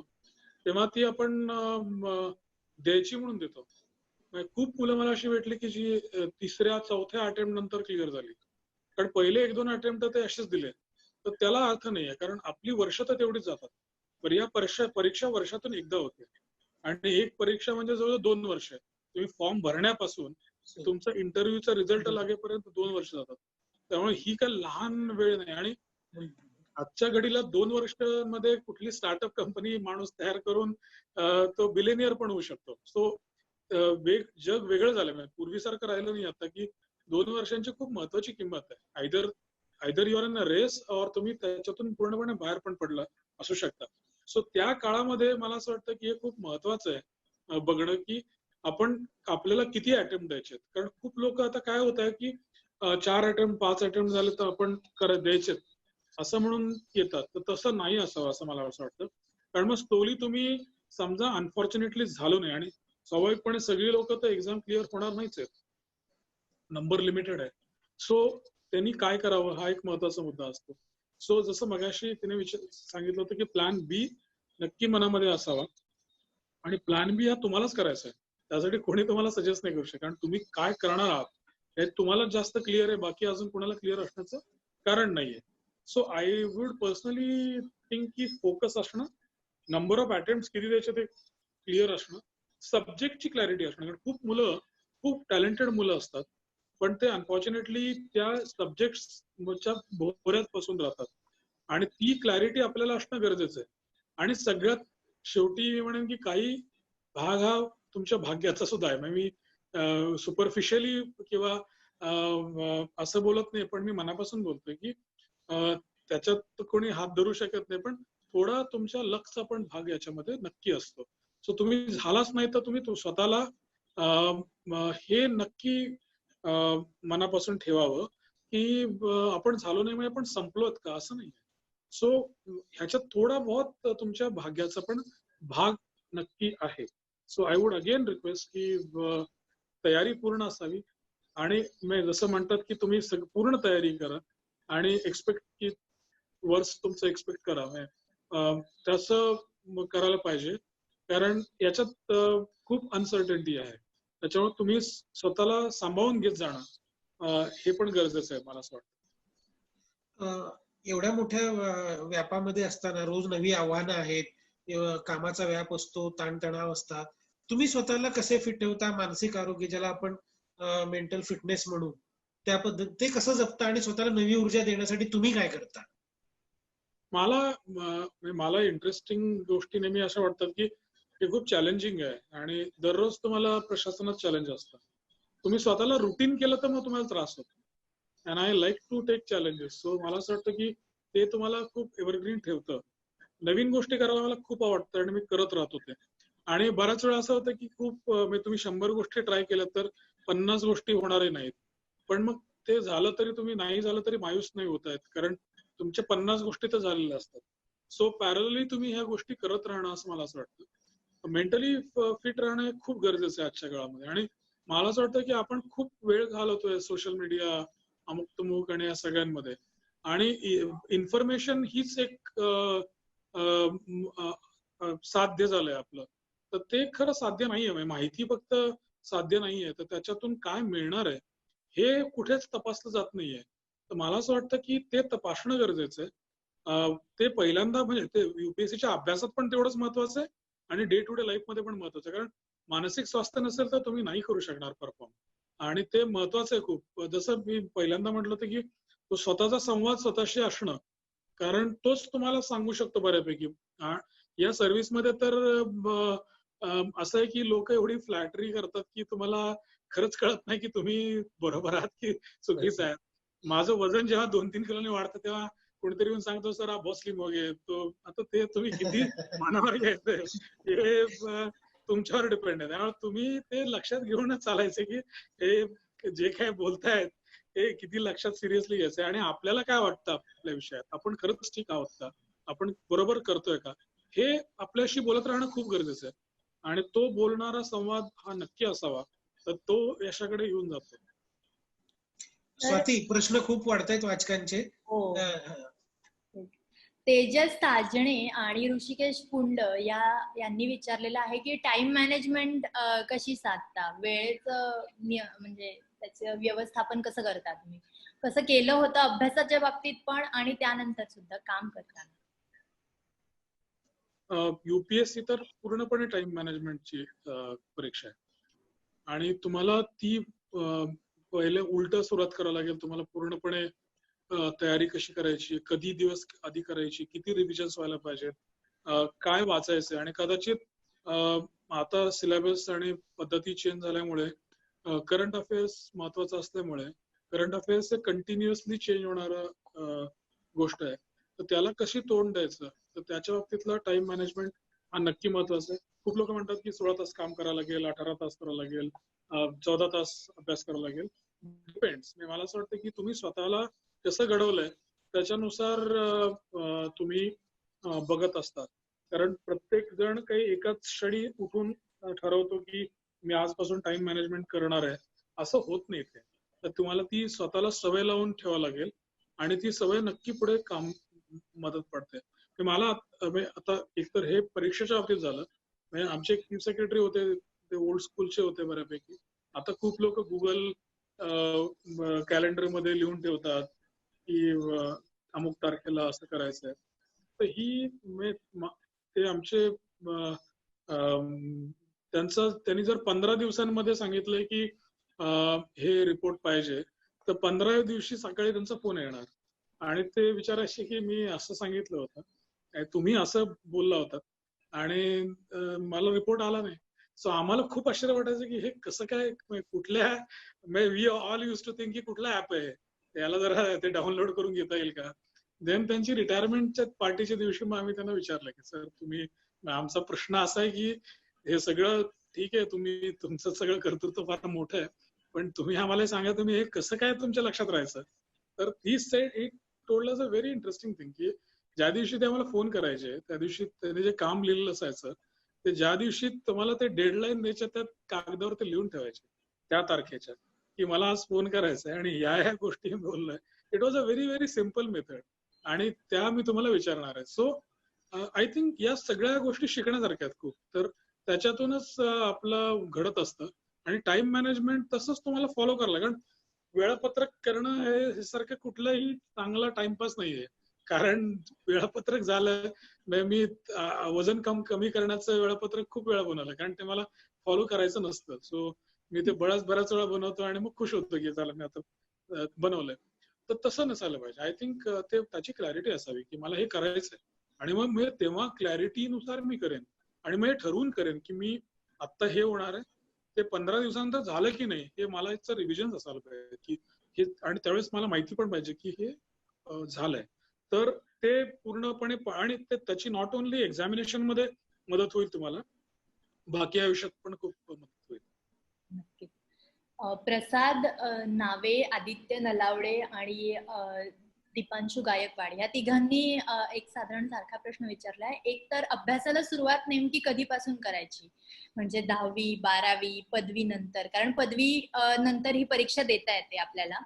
तेव्हा ती आपण द्यायची म्हणून देतो. खूप मुलं मला अशी भेटली की जी 3ऱ्या 4थ्या अटेम्प्ट नंतर क्लिअर झाली. कारण पहिले 1-2 अटेम्प्ट ते असेच दिले तर त्याला अर्थ नाहीये. कारण आपली वर्ष तर तेवढीच जातात. तर या परीक्षा वर्षातून एकदा होते आणि एक परीक्षा म्हणजे जवळ 2 वर्ष. तुम्ही फॉर्म भरण्यापासून तुमचा इंटरव्ह्यूचा रिझल्ट लागेपर्यंत 2 वर्ष जातात. त्यामुळे ही काय लहान वेळ नाही. आणि आजच्या घडीला 2 वर्षांमध्ये कुठली स्टार्टअप कंपनी माणूस तयार करून तो बिलियनियर पण होऊ शकतो. सो जग वेगळं झालं. म्हणजे पूर्वीसारखं राहिलं नाही आता की 2 वर्षांची खूप महत्वाची किंमत आहे. Either you're in a race or तुम्ही त्याच्यातून पूर्णपणे बाहेर पण पडला असू शकता. सो त्या काळामध्ये मला असं वाटतं की हे खूप महत्वाचं आहे बघणं की आपल्याला किती अटेम्प्ट द्यायचे. कारण खूप लोक आता काय होत आहे की 4 अटेम्प्ट 5 अटेम्प्ट झाले तर आपण द्यायचे असं म्हणून येतात. तर तसं नाही असावं असं मला असं वाटतं. कारण मग स्लोली तुम्ही समजा अनफॉर्च्युनेटली झालो नाही आणि स्वाभाविकपणे सगळी लोक तर एक्झाम क्लिअर होणार नाहीच आहेत. नंबर लिमिटेड आहे. सो त्यांनी काय करावं हा एक महत्वाचा मुद्दा असतो. सो जसं मगाशी तिने सांगितलं होतं की प्लॅन बी नक्की मनामध्ये असावा आणि प्लॅन बी हा तुम्हालाच करायचा आहे. त्यासाठी कोणी तुम्हाला सजेस्ट नाही करू शकत. कारण तुम्ही काय करणार आहात हे तुम्हाला जास्त क्लिअर आहे. बाकी अजून कोणाला क्लिअर असण्याचं कारण नाहीये. So I would personally think की फोकस असणं, नंबर ऑफ अटेम्प्ट किती द्यायचे ते क्लिअर असणं, सब्जेक्टची क्लॅरिटी असणं. कारण खूप टॅलेंटेड मुलं असतात पण ते अनफॉर्च्युनेटली त्या सब्जेक्टच्या भोवऱ्यात फसून राहतात आणि ती क्लॅरिटी आपल्याला असणं गरजेचं आहे. आणि सगळ्यात शेवटी म्हणेन की काही भाग हा तुमच्या भाग्याचा सुद्धा आहे. मी सुपरफिशियली किंवा असं बोलत नाही पण मी मनापासून बोलतोय की त्याच्यात कोणी हात धरू शकत नाही पण थोडा तुमच्या लकचा पण भाग याच्यामध्ये नक्की असतो. सो तुम्ही झालाच नाही तर तुम्ही स्वतःला हे नक्की मनापासून ठेवावं की आपण झालो नाही म्हणजे आपण संपलोत का असं नाही. सो ह्याच्यात थोडा बहुत तुमच्या भाग्याचा पण भाग नक्की आहे. So I would again request की तयारी पूर्ण असावी आणि जसं म्हणतात की तुम्ही पूर्ण तयारी करा आणि एक्सपेक्ट की वर्स तुमचं एक्सपेक्ट करा, तसं करायला पाहिजे. कारण याच्यात खूप अनसर्टन्टी आहे. त्याच्यामुळे तुम्ही स्वतःला सांभाळून घेत जाणं हे पण गरजेचं आहे मला असं वाटतं. एवढ्या मोठ्या व्यापामध्ये असताना रोज नवी आव्हानं आहेत, कामाचा व्याप असतो, ताणतणाव असतात. तुम्ही स्वतःला कसे फिट ठेवता? मानसिक आरोग्य ज्याला आपण मेंटल फिटनेस म्हणू, त्या पद्धत ते कसं जपता आणि स्वतःला नवी ऊर्जा देण्यासाठी तुम्ही काय करता? मला इंटरेस्टिंग गोष्टी नेहमी अशा वाटतात की हे खूप चॅलेंजिंग आहे आणि दररोज तुम्हाला प्रशासनात चॅलेंज असतं. तुम्ही स्वतःला रुटीन केलं तर मग तुम्हाला त्रास होतो. And I like to take challenges. So मला असं वाटतं की ते तुम्हाला खूप एव्हरग्रीन ठेवतं. नवीन गोष्टी करायला मला खूप आवडतं आणि मी करत राहतो ते. आणि बऱ्याच वेळा असं होतं की खूप म्हणजे तुम्ही 100 गोष्टी ट्राय केल्या तर 50 गोष्टी होणारही नाहीत. पण मग ते झालं तरी तुम्ही नाही झालं तरी मायूस नाही होत आहेत, कारण तुमच्या 50 गोष्टी तर झालेल्या असतात. सो पॅरलली तुम्ही ह्या गोष्टी करत राहणं असं मला असं वाटतं. मेंटली फिट राहणं हे खूप गरजेचं आहे आजच्या काळामध्ये. आणि मला असं वाटतं की आपण खूप वेळ घालवतोय सोशल मीडिया, अमुक तमुक आणि या सगळ्यांमध्ये. आणि इन्फॉर्मेशन हीच एक साध्य झालंय आपलं. तर ते खरं साध्य नाहीये. म्हणजे माहिती फक्त साध्य नाहीये, तर त्याच्यातून काय मिळणार आहे हे कुठेच तपासलं जात नाहीये. तर मला असं वाटतं की ते तपासणं गरजेचं आहे. ते पहिल्यांदा म्हणजे ते युपीएससीच्या अभ्यासात पण तेवढंच महत्वाचं आहे आणि डे टू डे लाईफ मध्ये पण महत्वाचं आहे. कारण मानसिक स्वास्थ्य नसेल तर तुम्ही नाही करू शकणार परफॉर्म. आणि ते महत्वाचं आहे खूप. जसं मी पहिल्यांदा म्हटलं होतं की तो स्वतःचा संवाद स्वतःशी असणं, कारण तोच तुम्हाला सांगू शकतो बऱ्यापैकी. या सर्व्हिसमध्ये तर असं आहे की लोक एवढी फ्लॅटरी करतात की तुम्हाला खरंच कळत नाही की तुम्ही बरोबर आहात की चुकीचं आहे. माझं वजन जेव्हा 2-3 किलोने वाढतं तेव्हा कोणीतरी येऊन सांगतो, सर आप बहुत स्लिम हो गए. तो आता ते तुम्ही किती मनावर घ्यायचंय हे तुमच्यावर डिपेंड आहे. त्यामुळे तुम्ही ते लक्षात घेऊनच चालायचं की हे जे काय बोलतायत हे किती लक्षात सिरियसली घ्यायचंय आणि आपल्याला काय वाटतं आपल्या विषयात, आपण खरंच ठीक आहोत का, आपण बरोबर करतोय का, हे आपल्याशी बोलत राहणं खूप गरजेचं आहे. आणि तो बोलणारा संवाद हा नक्की असावा, तर तो यशाकडे येऊन जातो. स्वाती, प्रश्न खूप वाढतायत वाचकांचे. हो. तेजस ताजणे आणि ऋषिकेश पुंड यांनी विचारलेलं आहे की टाइम मॅनेजमेंट कशी साधता, वेळेचं म्हणजे त्याचं व्यवस्थापन कसं करता तुम्ही, कसं केलं होतं अभ्यासाच्या बाबतीत पण आणि त्यानंतर सुद्धा काम करताना? युपीएससी तर पूर्णपणे टाइम मॅनेजमेंटची परीक्षा आहे आणि तुम्हाला ती पहिले उलट सुरुवात करावं लागेल. तुम्हाला पूर्णपणे तयारी कशी करायची, कधी दिवस आधी करायची, किती रिव्हिजन्स व्हायला पाहिजेत, काय वाचायचं. आणि कदाचित आता सिलेबस आणि पद्धती चेंज झाल्यामुळे करंट अफेअर्स महत्वाचं असल्यामुळे करंट अफेअर्स हे कंटिन्युअसली चेंज होणारं गोष्ट आहे. तर त्याला कशी तोंड द्यायचं, तर त्याच्या बाबतीतला टाइम मॅनेजमेंट हा नक्की महत्वाचा आहे. खूप लोक म्हणतात की 16 तास काम करावं लागेल, 18 तास करावं लागेल, 14 तास अभ्यास करावा लागेल. डिपेंड्स. मला असं वाटतं की तुम्ही स्वतःला कसं घडवलंय त्याच्यानुसार तुम्ही बघत असतात. कारण प्रत्येक जण काही एकाच क्षणी उठून ठरवतो की मी आजपासून टाइम मॅनेजमेंट करणार आहे, असं होत नाही ते. तर तुम्हाला ती स्वतःला सवय लावून ठेवावं लागेल आणि ती सवय नक्की पुढे काम मदत पडते. मला आता एकतर हे परीक्षेच्या बाबतीत झालं. म्हणजे आमचे चीफ सेक्रेटरी होते ते ओल्ड स्कूलचे होते बऱ्यापैकी. आता खूप लोक गुगल कॅलेंडर मध्ये लिहून ठेवतात की अमुक तारखेला असं करायचंय. तर ही ते आमचे त्यांनी जर 15 दिवसांमध्ये सांगितलंय की हे रिपोर्ट पाहिजे, तर 15व्या दिवशी सकाळी त्यांचा फोन येणार आणि ते विचारायचे की मी असं सांगितलं होतं, तुम्ही असं बोलला होता आणि मला रिपोर्ट आला नाही. सो आम्हाला खूप आश्चर्य वाटायचं की हे कसं काय, कुठल्या we all use to think की कुठला ऍप आहे, याला जरा ते डाउनलोड करून घेता येईल का. देन त्यांची रिटायरमेंटच्या पार्टीच्या दिवशी मग आम्ही त्यांना विचारलं की सर तुम्ही, आमचा प्रश्न असा आहे की हे सगळं ठीक आहे, तुम्ही तुमचं सगळं कर्तृत्व फार मोठं आहे, पण तुम्ही आम्हाला सांगा तुम्ही हे कसं काय तुमच्या लक्षात राहायचं. तर ही सेड एक told us a very interesting thing की ज्या दिवशी ते आम्हाला फोन करायचे त्या दिवशी त्यांनी जे काम लिहिलेलं असायचं ते ज्या दिवशी तुम्हाला ते डेडलाईन द्यायच्या त्या कागदावर ते लिहून ठेवायचे त्या तारखेच्या, की मला आज फोन करायचा आहे आणि या गोष्टी बोललोय. It was a very simple method आणि त्या मी तुम्हाला विचारणार आहे. सो आय थिंक या सगळ्या गोष्टी शिकण्यासारख्या आहेत खूप. तर त्याच्यातूनच आपलं घडत असतं. आणि टाइम मॅनेजमेंट तसंच तुम्हाला फॉलो करायला, कारण वेळापत्रक करणं हे सारखं कुठलाही चांगला टाइमपास नाहीये. कारण वेळापत्रक झालं, मी वजन कमी करण्याचं वेळापत्रक खूप वेळा बनवलं, कारण ते मला फॉलो करायचं नसतं. सो मी ते बऱ्याच वेळा बनवतो आणि मग खुश होतो की चला मी आता बनवलंय. तर तसं नसायला पाहिजे. आय थिंक ते त्याची क्लॅरिटी असावी की मला हे करायचंय आणि मग मी तेव्हा क्लॅरिटीनुसार मी करेन आणि मग हे ठरवून करेन की मी आता हे होणार आहे, ते 15 दिवसानंतर झालं की नाही हे मला याचं रिव्हिजन असायला पाहिजे की हे, आणि त्यावेळेस मला माहिती पण पाहिजे की हे झालंय. तर ते पूर्णपणे आणि त्याची नॉट ओन्ली एक्झामिनेशन मध्ये मदत होईल तुम्हाला, बाकी आयुष्यात पण खूप मदत होईल. नक्कीच. प्रसाद नावे, आदित्य नलावडे आणि दीपांशू गायकवाड या तिघांनी एक साधारण सारखा प्रश्न विचारलाय. एक तर अभ्यासाला सुरुवात नेमकी कधीपासून करायची, म्हणजे 10वी 12वी पदवी नंतर, कारण पदवी नंतर ही परीक्षा देता येते आपल्याला.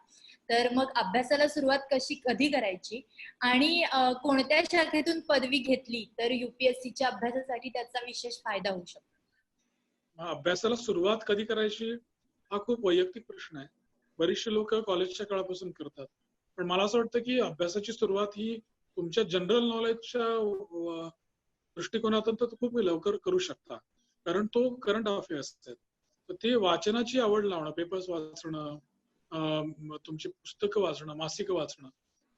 तर मग अभ्यासाला सुरुवात कधी करायची आणि कोणत्या शाखेतून पदवी घेतली तर UPSCच्या अभ्यासासाठी त्याचा विशेष फायदा होऊ शकतो. अभ्यासाला सुरुवात कधी करायची हा खूप वैयक्तिक प्रश्न आहे. बरीचशी लोक कॉलेजच्या काळापासून करतात, पण मला असं वाटतं की अभ्यासाची सुरुवात ही तुमच्या जनरल नॉलेजच्या दृष्टिकोनातून तर खूप लवकर करू शकता, कारण तो करंट अफेअर्स आहे. तर ते वाचनाची आवड लावणं, पेपर्स वाचणं, तुमची पुस्तकं वाचणं, मासिकं वाचणं,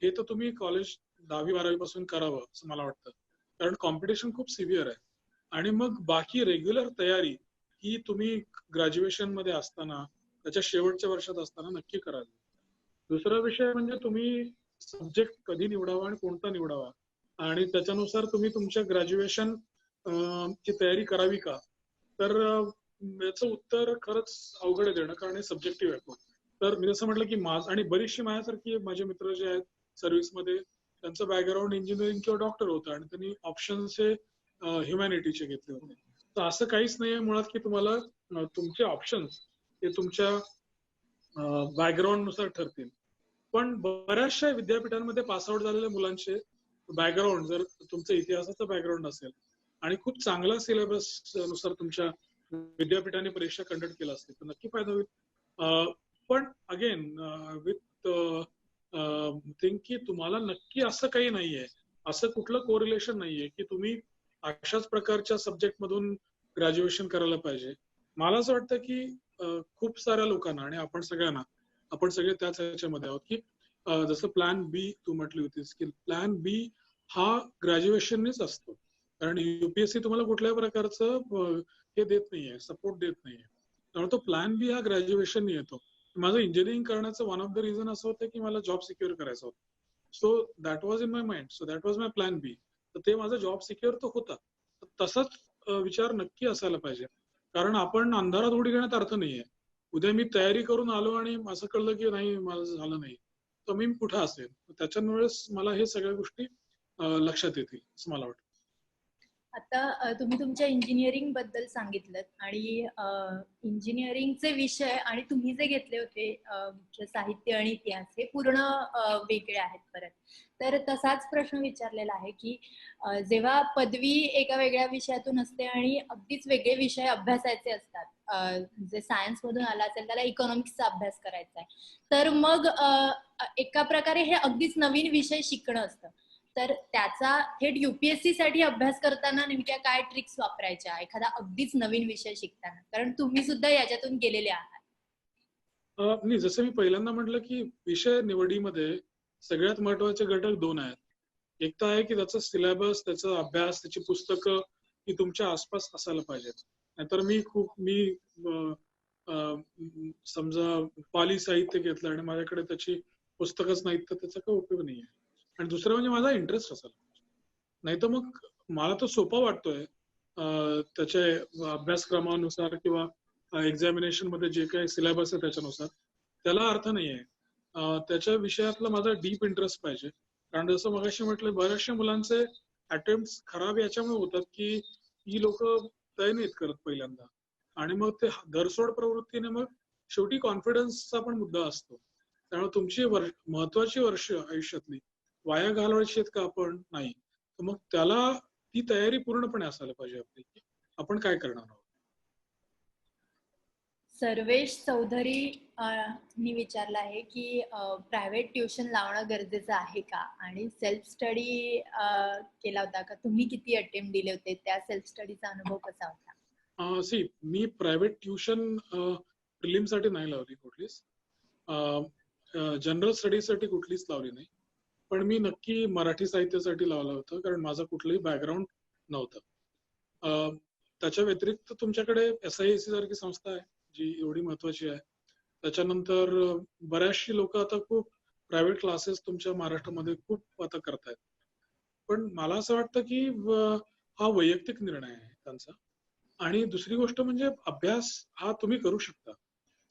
हे तर तुम्ही कॉलेज 10वी 12वी पासून करावं असं मला वाटतं, कारण कॉम्पिटिशन खूप सिव्हिअर आहे. आणि मग बाकी रेग्युलर तयारी ही तुम्ही ग्रॅज्युएशन मध्ये असताना, त्याच्या शेवटच्या वर्षात असताना नक्की करावी. दुसरा विषय म्हणजे तुम्ही सब्जेक्ट कधी निवडावा आणि कोणता निवडावा, आणि त्याच्यानुसार तुम्ही तुमच्या ग्रॅज्युएशन ची तयारी करावी का. तर याचं उत्तर खरंच अवघड आहे देणं, कारण हे सब्जेक्टिव्ह आहे. तर मी जसं म्हटलं की आणि बरीचशी माझ्यासारखी माझे मित्र जे आहेत सर्व्हिसमध्ये, त्यांचं बॅकग्राऊंड इंजिनिअरिंग किंवा डॉक्टर होतं आणि त्यांनी ऑप्शन्स हे ह्युमॅनिटीचे घेतले होते. तर असं काहीच नाहीये मुळात की तुम्हाला तुमचे ऑप्शन्स हे तुमच्या बॅकग्राऊंड नुसार ठरतील. पण बऱ्याचशा विद्यापीठांमध्ये पासआउट झालेल्या मुलांचे बॅकग्राऊंड, जर तुमचं इतिहासाचं बॅकग्राऊंड असेल आणि खूप चांगला सिलेबस नुसार तुमच्या विद्यापीठाने परीक्षा कंडक्ट केला असेल तर नक्की फायदा होईल. पण अगेन विथ थिंक की तुम्हाला नक्की असं काही नाहीये, असं कुठलं कोरिलेशन नाहीये की तुम्ही अशाच प्रकारच्या सब्जेक्ट मधून ग्रॅज्युएशन करायला पाहिजे. मला असं वाटतं की खूप साऱ्या लोकांना आणि आपण सगळे त्याच ह्याच्यामध्ये आहोत की जसं प्लॅन बी तू म्हटली होतीस की प्लॅन बी हा ग्रॅज्युएशननेच असतो, कारण UPSC तुम्हाला कुठल्याही प्रकारचं हे देत नाहीये, सपोर्ट देत नाहीये. त्यामुळे तो प्लॅन बी हा ग्रॅज्युएशन येतो. माझं इंजिनिअरिंग करण्याचं वन ऑफ द रिझन असं होतं की मला जॉब सिक्युअर करायचा होता. So that was in my mind, so that was my plan B. तर ते माझा जॉब सिक्युअर तर होता. तसाच विचार नक्की असायला पाहिजे, कारण आपण अंधारात उडी घेण्यात अर्थ नाहीये. उद्या मी तयारी करून आलो आणि असं कळलं की नाही माझं झालं नाही, तर मी कुठं असेल. त्याच्यामुळेच मला हे सगळ्या गोष्टी लक्षात येतील असं मला वाटतं. आता तुम्ही तुमच्या इंजिनिअरिंग बद्दल सांगितलं आणि इंजिनिअरिंगचे विषय आणि तुम्ही जे घेतले होते मुख्य साहित्य आणि इतिहास हे पूर्ण वेगळे आहेत परत. तर तसाच प्रश्न विचारलेला आहे की जेव्हा पदवी एका वेगळ्या विषयातून असते आणि अगदीच वेगळे विषय अभ्यासायचे असतात, जे सायन्स मधून आला असेल त्याला इकॉनॉमिक्सचा अभ्यास करायचा आहे, तर मग एका प्रकारे हे अगदीच नवीन विषय शिकणं असतं. तर त्याचा थेट UPSC साठी अभ्यास करताना नेमक्या काय ट्रिक्स वापरायच्या एखादा अगदीच नवीन विषय शिकताना, कारण तुम्ही सुद्धा याच्यातून गेलेले आहात. नाही, जसं मी पहिल्यांदा म्हटलं की विषय निवडीमध्ये सगळ्यात महत्वाचे घटक 2 आहेत. एक तर आहे की त्याचा सिलेबस, त्याचा अभ्यास, त्याची पुस्तकं ही तुमच्या आसपास असायला पाहिजेत. नाहीतर मी समजा पाली साहित्य घेतलं आणि माझ्याकडे त्याची पुस्तकच नाहीत तर त्याचा काही उपयोग नाहीये. आणि दुसरं म्हणजे माझा इंटरेस्ट असायला पाहिजे. नाही तर मग मला तो सोपा वाटतोय त्याच्या अभ्यासक्रमानुसार किंवा एक्झामिनेशन मध्ये जे काही सिलेबस आहे त्याच्यानुसार, त्याला अर्थ नाहीये. त्याच्या विषयातला माझा डीप इंटरेस्ट पाहिजे. कारण जसं मगाशी म्हटलं, बऱ्याचशा मुलांचे अटेम्प्ट खराब याच्यामुळे होतात की ही लोक तय नाहीत करत पहिल्यांदा, आणि मग ते धरसोड प्रवृत्तीने मग शेवटी कॉन्फिडन्सचा पण मुद्दा असतो. त्यामुळे तुमची महत्वाची वर्ष आयुष्यातली वाया घालवायची आहेत का आपण? नाही. तर मग त्याला ती तयारी पूर्णपणे असायला पाहिजे आपली, की आपण काय करणार आहोत. सर्वेश चौधरी नी विचारलं आहे की प्रायव्हेट ट्युशन लावणं गरजेचं आहे का, आणि सेल्फ स्टडी केला होता का, तुम्ही किती अटेम्प्ट दिले होते, त्या सेल्फ स्टडीचा अनुभव कसा होता? सी मी प्रायव्हेट ट्युशन प्रिलिमसाठी नाही लावली कुठलीच, जनरल स्टडीसाठी कुठलीच लावली नाही, पण मी नक्की मराठी साहित्यासाठी लावलं होतं, कारण माझा कुठलंही बॅकग्राऊंड नव्हतं. त्याच्या व्यतिरिक्त तुमच्याकडे SISC सारखी संस्था आहे जी एवढी महत्वाची आहे. त्याच्यानंतर बऱ्याचशी लोक आता खूप प्रायव्हेट क्लासेस तुमच्या महाराष्ट्रामध्ये खूप आता करतायत. पण मला असं वाटतं की हा वैयक्तिक निर्णय आहे त्यांचा. आणि दुसरी गोष्ट म्हणजे अभ्यास हा तुम्ही करू शकता.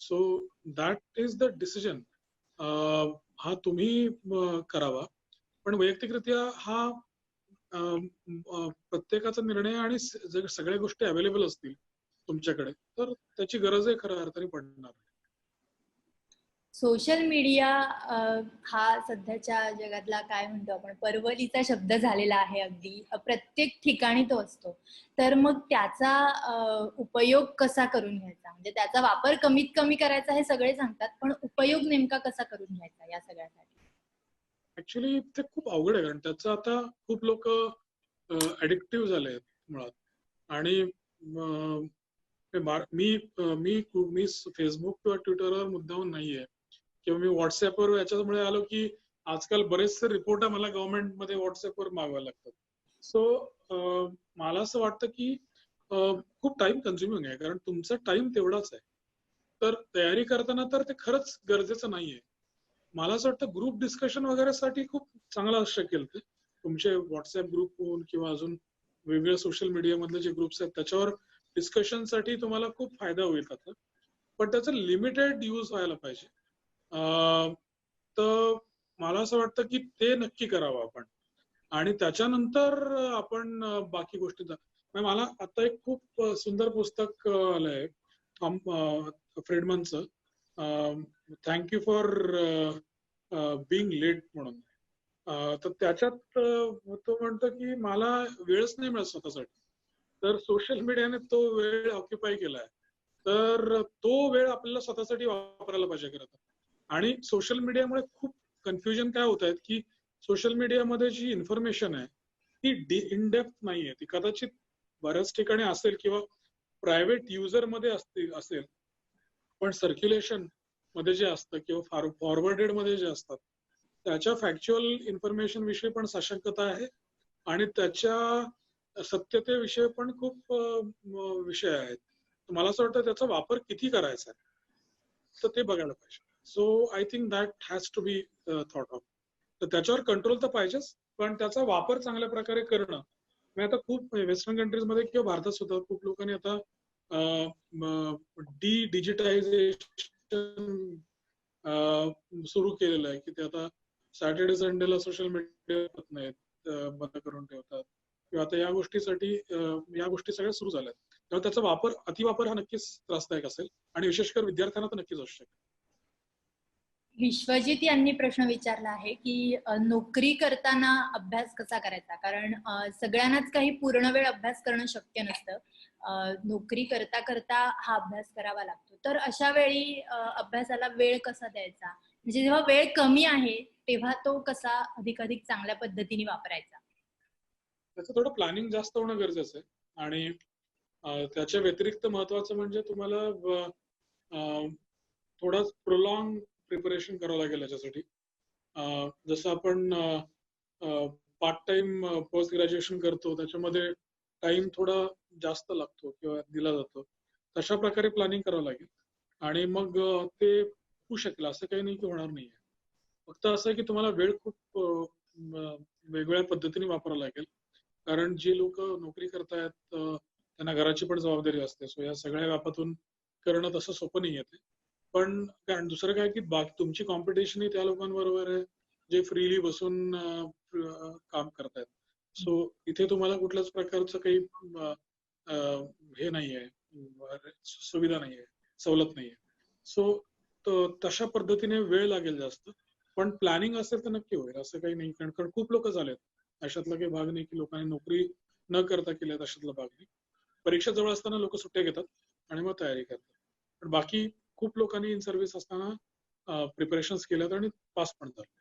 So that is the decision. हा तुम्ही करावा, पण वैयक्तिकरित्या हा प्रत्येकाचा निर्णय, आणि जर सगळ्या गोष्टी अवेलेबल असतील तुमच्याकडे तर त्याची गरजही खऱ्या अर्थाने पडणार. सोशल मीडिया हा सध्याच्या जगातला काय म्हणतो आपण परवलीचा शब्द झालेला आहे. अगदी प्रत्येक ठिकाणी तो असतो. तर मग त्याचा उपयोग कसा करून घ्यायचा, म्हणजे त्याचा वापर कमीत कमी करायचा हे सगळे सांगतात, पण उपयोग नेमका कसा करून घ्यायचा या सगळ्यासाठी? ऍक्च्युली ते खूप अवघड आहे, कारण त्याचं आता खूप लोक ऍडिक्टिव्ह झाले आहेत मुळात. आणि मी मी फेसबुक किंवा ट्विटरवर मुद्दामून नाहीये, किंवा मी व्हॉट्सअपवर याच्यामुळे आलो की आजकाल बरेचसे रिपोर्ट मला गव्हर्नमेंटमध्ये व्हॉट्सअपवर मागवायला लागतात. सो मला असं वाटतं की खूप टाइम कन्झ्युमिंग आहे, कारण तुमचा टाइम तेवढाच आहे. तर तयारी करताना तर ते खरंच गरजेचं नाहीये. मला असं वाटतं ग्रुप डिस्कशन वगैरेसाठी खूप चांगलं असू शकेल ते. तुमचे व्हॉट्सअप ग्रुप होऊन किंवा अजून वेगवेगळ्या सोशल मीडिया मधले जे ग्रुप्स आहेत त्याच्यावर डिस्कशनसाठी तुम्हाला खूप फायदा होईल त्याचा, पण त्याचा लिमिटेड यूज व्हायला पाहिजे. तर मला असं वाटतं की ते नक्की करावं आपण, आणि त्याच्यानंतर आपण बाकी गोष्टी. मला आता एक खूप सुंदर पुस्तक आलंय फ्रेडमनचं, थँक्यू फॉर बिंग लेट म्हणून. तर त्याच्यात तो म्हणतो की मला वेळच नाही मिळत स्वतःसाठी, तर सोशल मीडियाने तो वेळ ऑक्युपाय केलाय, तर तो वेळ आपल्याला स्वतःसाठी वापरायला पाहिजे खरं तर. आणि सोशल मीडियामुळे खूप कन्फ्युजन काय होत आहेत की सोशल मीडियामध्ये जी इन्फॉर्मेशन आहे ती इन डेप्थ नाहीये. ती कदाचित बऱ्याच ठिकाणी असेल किंवा प्रायव्हेट युजर मध्ये असेल, पण सर्क्युलेशन मध्ये जे असतं किंवा फॉरवर्डेड मध्ये जे असतात त्याच्या फॅक्च्युअल इन्फॉर्मेशन विषयी पण साशंकता आहे, आणि त्याच्या सत्यतेविषयी पण खूप विषय आहेत. मला असं वाटतं त्याचा वापर किती करायचा आहे तर ते बघायला पाहिजे. So I think that has to be thought of. तर त्याच्यावर कंट्रोल तर पाहिजेच, पण त्याचा वापर चांगल्या प्रकारे करणं. मी आता खूप वेस्टर्न कंट्रीजमध्ये किंवा भारतात सुद्धा खूप लोकांनी आता डिजिटायझेशन सुरू केलेलं आहे, की ते आता सॅटर्डे संडेला सोशल मीडिया नाहीत, बंद करून ठेवतात, किंवा आता या गोष्टी सगळ्या सुरू झाल्यात. तेव्हा त्याचा वापर अतिवापर हा नक्कीच त्रासदायक असेल, आणि विशेषकर विद्यार्थ्यांना तर नक्कीच असू शकेल. विश्वजित यांनी प्रश्न विचारला आहे की नोकरी करताना अभ्यास कसा करायचा, कारण सगळ्यांनाच काही पूर्ण वेळ अभ्यास करणं शक्य नसतं. नोकरी करता करता हा अभ्यास करावा लागतो. तर अशा वेळी अभ्यासाला वेळ कसा द्यायचा, म्हणजे जेव्हा वेळ कमी आहे तेव्हा तो कसा अधिकाधिक चांगल्या पद्धतीने वापरायचा? त्याचं थोडं प्लॅनिंग जास्त होणं गरजेचं आहे, आणि त्याच्या व्यतिरिक्त महत्वाचं म्हणजे तुम्हाला थोडा प्रोलॉंग प्रिपरेशन करावं लागेल याच्यासाठी. जसं आपण पार्ट टाइम पोस्ट ग्रॅज्युएशन करतो त्याच्यामध्ये टाइम थोडा जास्त लागतो किंवा दिला जातो, तशा प्रकारे प्लॅनिंग करावं लागेल, आणि मग ते होऊ शकेल. असं काही नाही की होणार नाहीये. फक्त असं आहे की तुम्हाला वेळ खूप वेगवेगळ्या पद्धतीने वापरावा लागेल, कारण जे लोक नोकरी करतायत त्यांना घराची पण जबाबदारी असते. सो या सगळ्या व्यापातून करणं तसं सोपं नाही येते. पण कारण दुसरं काय की बाकी तुमची कॉम्पिटिशन ही त्या लोकांबरोबर आहे जे फ्रीली बसून काम करतायत. सो इथे तुम्हाला कुठल्याच प्रकारचं काही हे नाहीये, सुविधा नाहीये, सवलत नाहीये. सो तशा पद्धतीने वेळ लागेल जास्त, पण प्लॅनिंग असेल तर नक्की होईल. असं काही नाही, कारण खूप लोक झालेत. अशातला काही भाग नाही की लोकांनी नोकरी न करता केल्यात, अशातला भाग नाही. परीक्षा जवळ असताना लोक सुट्ट्या घेतात आणि मग तयारी करतात. पण बाकी खूप लोकांनी इन सर्व्हिस असताना प्रिपरेशन्स केल्यात आणि पास पण झाले.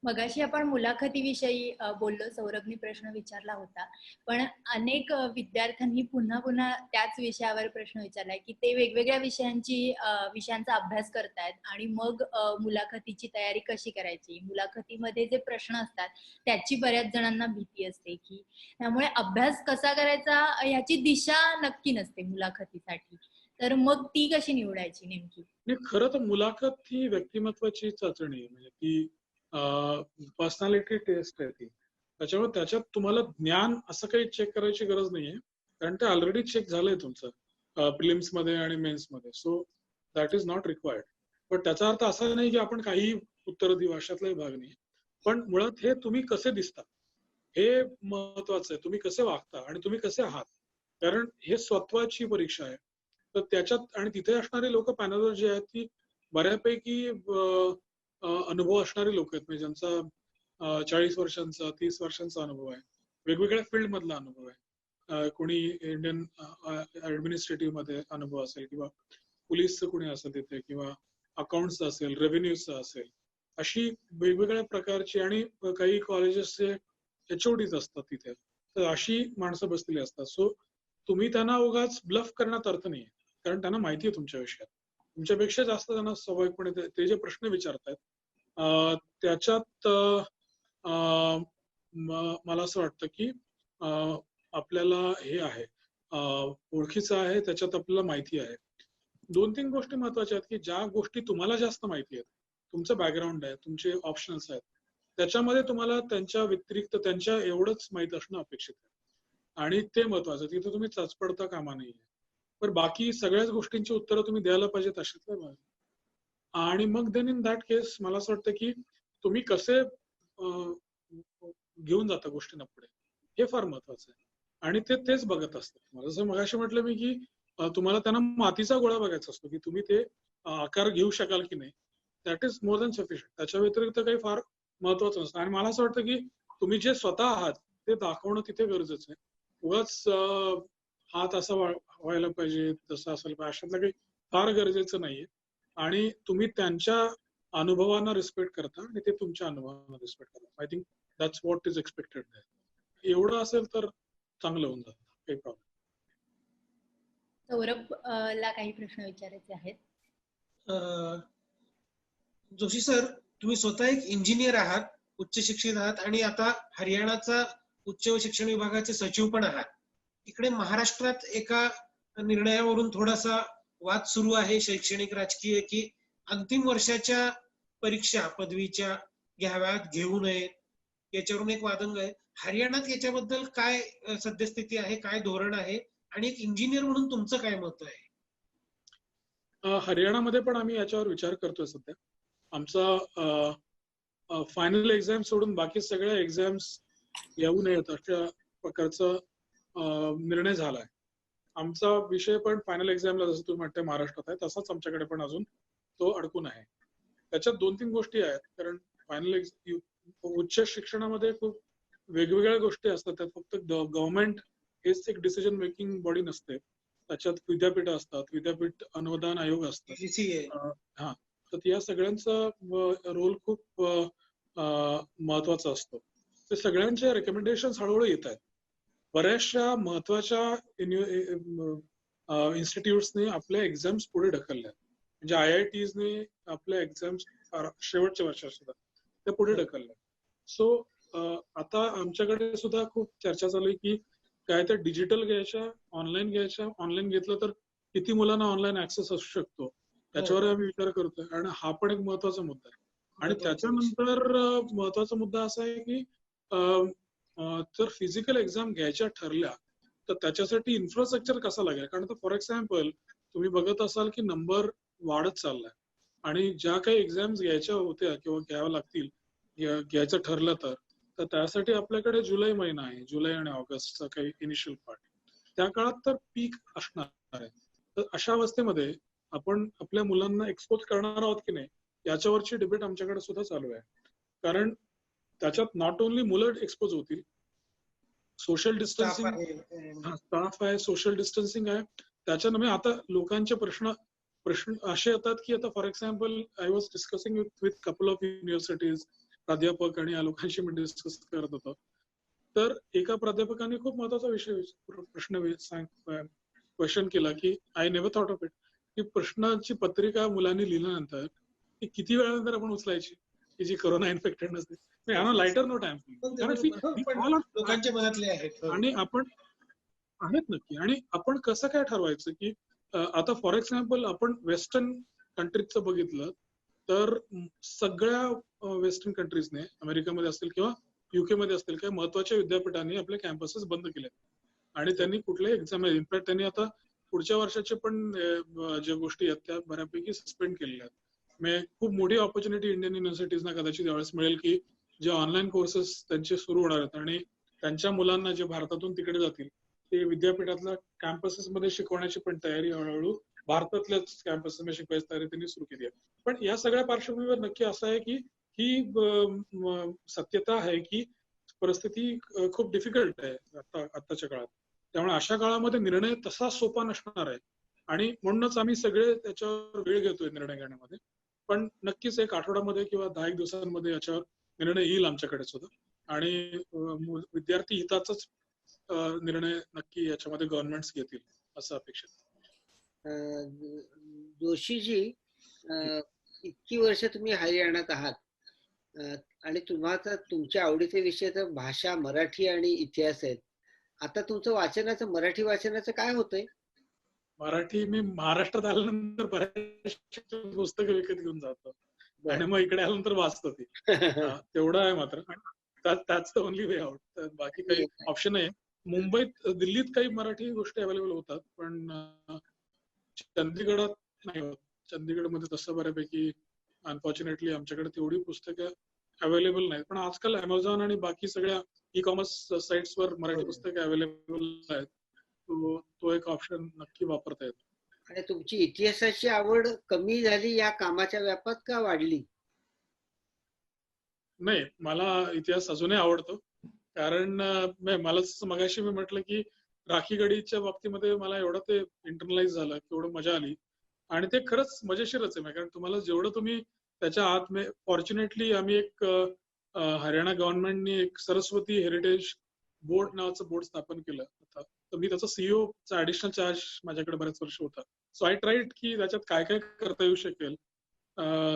मगाशी आपण मुलाखतीविषयी बोललो, सौरभनी प्रश्न विचारला होता, पण अनेक विद्यार्थ्यांनी पुन्हा पुन्हा त्याच विषयावर प्रश्न विचारलाय की ते वेगवेगळ्या विषयांचा अभ्यास करतायत आणि मग मुलाखतीची तयारी कशी करायची. मुलाखतीमध्ये जे प्रश्न असतात त्याची बऱ्याच जणांना भीती असते की त्यामुळे अभ्यास कसा करायचा याची दिशा नक्की नसते मुलाखतीसाठी. तर मग ती कशी निवडायची नेमकी? नाही, खरं तर मुलाखत ही व्यक्तिमत्वाची चाचणी आहे, म्हणजे ती पर्सनॅलिटी टेस्ट आहे ती. त्याच्यामुळे त्याच्यात तुम्हाला ज्ञान असं काही चेक करायची गरज नाहीये, कारण ते ऑलरेडी चेक झालंय तुमचं प्रिलिम्स मध्ये आणि मेन्स मध्ये. So that is not required. पण त्याचा अर्थ असा नाही की आपण काही उत्तर देऊ, अशातलाही भाग नाही. पण मुळात हे तुम्ही कसे दिसता हे महत्वाचं आहे. तुम्ही कसे वागता आणि तुम्ही कसे आहात, कारण हे स्वत्वाची परीक्षा आहे. तर त्याच्यात आणि तिथे असणारे लोक पॅनलवर जे आहेत ती बऱ्यापैकी अनुभव असणारे लोक आहेत, म्हणजे ज्यांचा 40 वर्षांचा 30 वर्षांचा अनुभव आहे, वेगवेगळ्या फील्ड मधला अनुभव आहे. कोणी इंडियन ऍडमिनिस्ट्रेटिव्ह मध्ये अनुभव असेल, किंवा पोलीसचं कोणी असेल तिथे, किंवा अकाउंट्सचं असेल, रेव्हेन्यूचं असेल, अशी वेगवेगळ्या प्रकारची. आणि काही कॉलेजेसचे HODs असतात तिथे, तर अशी माणसं बसलेली असतात. सो तुम्ही त्यांना उगाच ब्लफ करण्यात अर्थ नाहीये, कारण त्यांना माहिती आहे तुमच्या विषयात. तुमच्यापेक्षा जास्त त्यांना स्वाभाविकपणे ते जे प्रश्न विचारतायत त्याच्यात मला असं वाटतं की आपल्याला हे आहे, ओळखीचं आहे, त्याच्यात आपल्याला माहिती आहे. 2-3 गोष्टी महत्वाच्या आहेत की ज्या गोष्टी तुम्हाला जास्त माहिती आहेत, तुमचं बॅकग्राऊंड आहे, तुमचे ऑप्शनल्स आहेत, त्याच्यामध्ये तुम्हाला त्यांच्या व्यतिरिक्त त्यांच्या एवढंच माहित असणं अपेक्षित आहे. आणि ते महत्वाचं, तिथे तुम्ही चाचपडता कामा नये. पण बाकी सगळ्याच गोष्टींची उत्तरं तुम्ही द्यायला पाहिजेत अशातलं भाग. आणि मग देन इन दॅट केस मला असं वाटतं की तुम्ही कसे घेऊन जाता गोष्टींना पुढे, हे फार महत्वाचं आहे. आणि तेच बघत असतात. मला जसं मगाशी म्हटलं मी की तुम्हाला त्यांना मातीचा गोळा बघायचा असतो की तुम्ही ते आकार घेऊ शकाल की नाही. That is more than sufficient. त्याच्या व्यतिरिक्त काही फार महत्वाचं नसतं. आणि मला असं वाटतं की तुम्ही जे स्वतः आहात ते दाखवणं तिथे गरजेचं आहे. उगाच हात असा व्हायला पाहिजे, तसं असायला पाहिजे, अशातलं काही फार गरजेचं नाहीये. आणि तुम्ही त्यांच्या अनुभवांना रिस्पेक्ट करता आणि ते तुमच्या अनुभवांना रिस्पेक्ट करता. I think that's what is expected. एवढं असेल तर चांगलं होऊन जातं, काही प्रॉब्लेम. सौरभ ला काही प्रश्न विचारायचे आहेत. जोशी सर, तुम्ही स्वतः एक इंजिनियर आहात, उच्च शिक्षित आहात, आणि आता हरियाणाचा उच्च शिक्षण विभागाचे सचिव पण आहात. इकडे महाराष्ट्रात एका निर्णयावरून थोडासा वाद सुरू आहे, शैक्षणिक राजकीय, की अंतिम वर्षाच्या परीक्षा पदवीच्या घ्याव्यात घेऊ नयेत, याच्यावरून एक वादंग आहे. हरियाणात याच्याबद्दल काय सद्यस्थिती आहे, काय धोरण आहे, आणि एक इंजिनियर म्हणून तुमचं काय मत आहे? हरियाणामध्ये पण आम्ही याच्यावर विचार करतोय सध्या. आमचा फायनल एक्झाम सोडून बाकी सगळ्या एक्झाम्स येऊ नयेत अशा प्रकारचा निर्णय झालाय. आमचा विषय पण फायनल एक्झामला जसं तुम्ही म्हणताय महाराष्ट्रात आहे, तसाच आमच्याकडे पण अजून तो अडकून आहे. त्याच्यात 2-3 गोष्टी आहेत, कारण फायनल उच्च शिक्षणामध्ये खूप वेगवेगळ्या गोष्टी असतात. त्यात फक्त गव्हर्नमेंट हेच एक डिसिजन मेकिंग बॉडी नसते. त्याच्यात विद्यापीठ असतात, विद्यापीठ अनुदान आयोग असतात. हा, तर या सगळ्यांचा रोल खूप महत्वाचा असतो. ते सगळ्यांचे रेकमेंडेशन हळूहळू येत आहेत. बऱ्याचशा महत्वाच्या इन्स्टिट्यूट्सने आपल्या एक्झाम्स पुढे ढकलल्या, म्हणजे IITsने आपल्या एक्झाम्स शेवटच्या वर्षात सुद्धा त्या पुढे ढकलल्या. सो आता आमच्याकडे सुद्धा खूप चर्चा चालू आहे की काय तर डिजिटल घ्यायच्या, ऑनलाईन घ्यायच्या. ऑनलाईन घेतलं तर किती मुलांना ऑनलाईन ऍक्सेस असू शकतो, त्याच्यावर आम्ही विचार करतोय. आणि हा पण एक महत्वाचा मुद्दा आहे. आणि त्याच्यानंतर महत्वाचा मुद्दा असा आहे की जर फिजिकल एक्झाम घ्यायच्या ठरल्या तर त्याच्यासाठी इन्फ्रास्ट्रक्चर कसं लागेल. कारण फॉर एक्झाम्पल तुम्ही बघत असाल की नंबर वाढत चाललाय, आणि ज्या काही एक्झाम्स घ्यायच्या होत्या किंवा घ्याव्या लागतील घ्यायचं ठरलं तर त्यासाठी आपल्याकडे जुलै महिना आहे, जुलै आणि ऑगस्टचा काही इनिशियल पार्ट. त्या काळात तर पीक असणार आहे. तर अशा अवस्थेमध्ये आपण आपल्या मुलांना एक्सपोज करणार आहोत की नाही याच्यावरची डिबेट आमच्याकडे सुद्धा चालू आहे. कारण त्याच्यात नॉट ओन्ली मुलं एक्सपोज होतील, सोशल स्टाफ डिस्टन्सिंग आहे. स्टाफ आहे, सोशल डिस्टन्सिंग आहे. त्याच्यामुळे आता लोकांचे प्रश्न असे येतात की आता for example I was discussing with couple of universities, प्राध्यापक आणि या लोकांशी मी डिस्कस करत होतो. तर एका प्राध्यापकाने खूप महत्वाचा प्रश्न क्वेश्चन केला की I never thought of it, की प्रश्नाची पत्रिका मुलांनी लिहिल्यानंतर ती किती वेळानंतर आपण उचलायची की जी कोरोना इन्फेक्टेड नसते. लाइटर नोट आय पण लोकांच्या मनातले आहेत. आणि आपण आहेत नक्की. आणि आपण कसं काय ठरवायचं की आता फॉर एक्झाम्पल आपण वेस्टर्न कंट्रीजचं बघितलं तर सगळ्या वेस्टर्न कंट्रीजने, अमेरिकेमध्ये असतील किंवा युके मध्ये असतील, किंवा महत्वाच्या विद्यापीठांनी आपले कॅम्पसेस बंद केले आणि त्यांनी कुठल्याही एक्झाम, इनफॅक्ट त्यांनी आता पुढच्या वर्षाचे पण ज्या गोष्टी आहेत त्या बऱ्यापैकी सस्पेंड केलेल्या आहेत. म्हणजे खूप मोठी ऑपॉर्च्युनिटी इंडियन युनिव्हर्सिटीजना कदाचित यावेळेस मिळेल की जे ऑनलाईन कोर्सेस त्यांचे सुरू होणार आहेत आणि त्यांच्या मुलांना जे भारतातून तिकडे जातील ते विद्यापीठातल्या कॅम्पसेसमध्ये शिकवण्याची पण तयारी हळूहळू भारतातल्याच कॅम्पसमध्ये शिकवायची तयारी त्यांनी सुरू केली आहे. पण या सगळ्या पार्श्वभूमीवर नक्की असं आहे की ही सत्यता आहे की परिस्थिती खूप डिफिकल्ट आहे आताच्या काळात. त्यामुळे अशा काळामध्ये निर्णय तसा सोपा नसणार आहे आणि म्हणूनच आम्ही सगळे त्याच्यावर वेळ घेतोय निर्णय घेण्यामध्ये. पण नक्कीच एक आठवड्यामध्ये किंवा 10 दिवसांमध्ये याच्यावर निर्णय येईल आमच्याकडे सुद्धा आणि विद्यार्थी हिताचाच निर्णय नक्की याच्यामध्ये गव्हर्नमेंट्स घेतील असं अपेक्षित. जोशीजी, इतकी वर्ष तुम्ही हरियाणात आहात आणि तुम्हाला तुमच्या आवडीचे विषय तर भाषा, मराठी आणि इतिहास आहेत. आता तुमचं वाचनाचं, मराठी वाचनाचं काय होतंय? मराठी मी महाराष्ट्रात आल्यानंतर बऱ्याचशा पुस्तकं विकत घेऊन जातो आणि मग इकडे आल्यानंतर वाचतो ती. तेवढं आहे मात्र. त्याच ओनली वे आउट. बाकी काही ऑप्शन आहे. मुंबईत, दिल्लीत काही मराठी गोष्टी अवेलेबल होतात पण चंदीगडात नाही होत. चंदीगडमध्ये तसं बऱ्यापैकी अनफॉर्च्युनेटली आमच्याकडे तेवढी पुस्तकं अवेलेबल नाहीत. पण आजकाल अमेझॉन आणि बाकी सगळ्या ई कॉमर्स साईट्सवर मराठी पुस्तकं अवेलेबल आहेत. तो एक ऑप्शन नक्की वापरता येतो. आणि तुमची इतिहासाची आवड कमी झाली या कामाच्या व्यापात का वाढली? नाही, मला इतिहास अजूनही आवडतो. कारण मला मगाशी मी म्हटलं की राखी गडीच्या बाबतीमध्ये मला एवढं ते इंटरनलाइज झालं, एवढं मजा आली आणि ते खरंच मजेशीरच आहे. कारण तुम्हाला जेवढं तुम्ही त्याच्या आत, फॉर्च्युनेटली आम्ही एक हरियाणा गव्हर्नमेंटनी एक सरस्वती हेरिटेज बोर्ड नावाचं बोर्ड स्थापन केलं होतं. तर मी त्याचा सीईओ चा ऍडिशनल चार्ज माझ्याकडे बरेच वर्ष होता. सो आय ट्राईड की त्याच्यात काय काय करता येऊ शकेल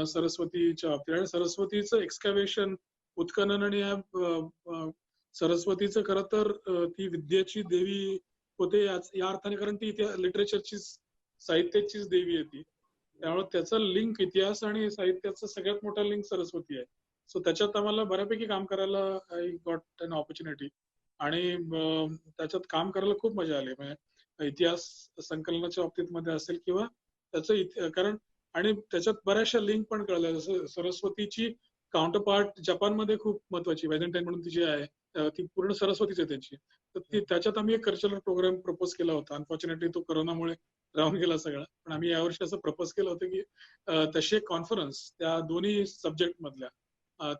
सरस्वतीच्या बाबतीत. आणि सरस्वतीचं एक्सकॅव्हेशन, उत्खनन आणि सरस्वतीचं खरं तर ती विद्येची देवी होते या अर्थाने, कारण ती लिटरेचरची, साहित्याचीच देवी आहे ती. त्यामुळे त्याचा लिंक इतिहास आणि साहित्याचा सगळ्यात मोठा लिंक सरस्वती आहे. सो त्याच्यात आम्हाला बऱ्यापैकी काम करायला आय गॉट एन ऑपॉर्च्युनिटी आणि त्याच्यात काम करायला खूप मजा आली. म्हणजे इतिहास संकलनाच्या बाबतीत मध्ये असेल किंवा त्याचं कारण, आणि त्याच्यात बऱ्याचशा लिंक पण कळल्या. जसं सरस्वतीची काउंटरपार्ट जपानमध्ये खूप महत्वाची व्हायझेंटाईन म्हणून ती जी आहे ती पूर्ण सरस्वतीच आहे त्यांची. तर त्याच्यात आम्ही एक कल्चरल प्रोग्राम प्रपोज केला होता. अनफॉर्च्युनेटली तो कोरोनामुळे राहून गेला सगळा. पण आम्ही यावर्षी असं प्रपोज केलं होतं की तशी एक कॉन्फरन्स त्या दोन्ही सब्जेक्ट मधल्या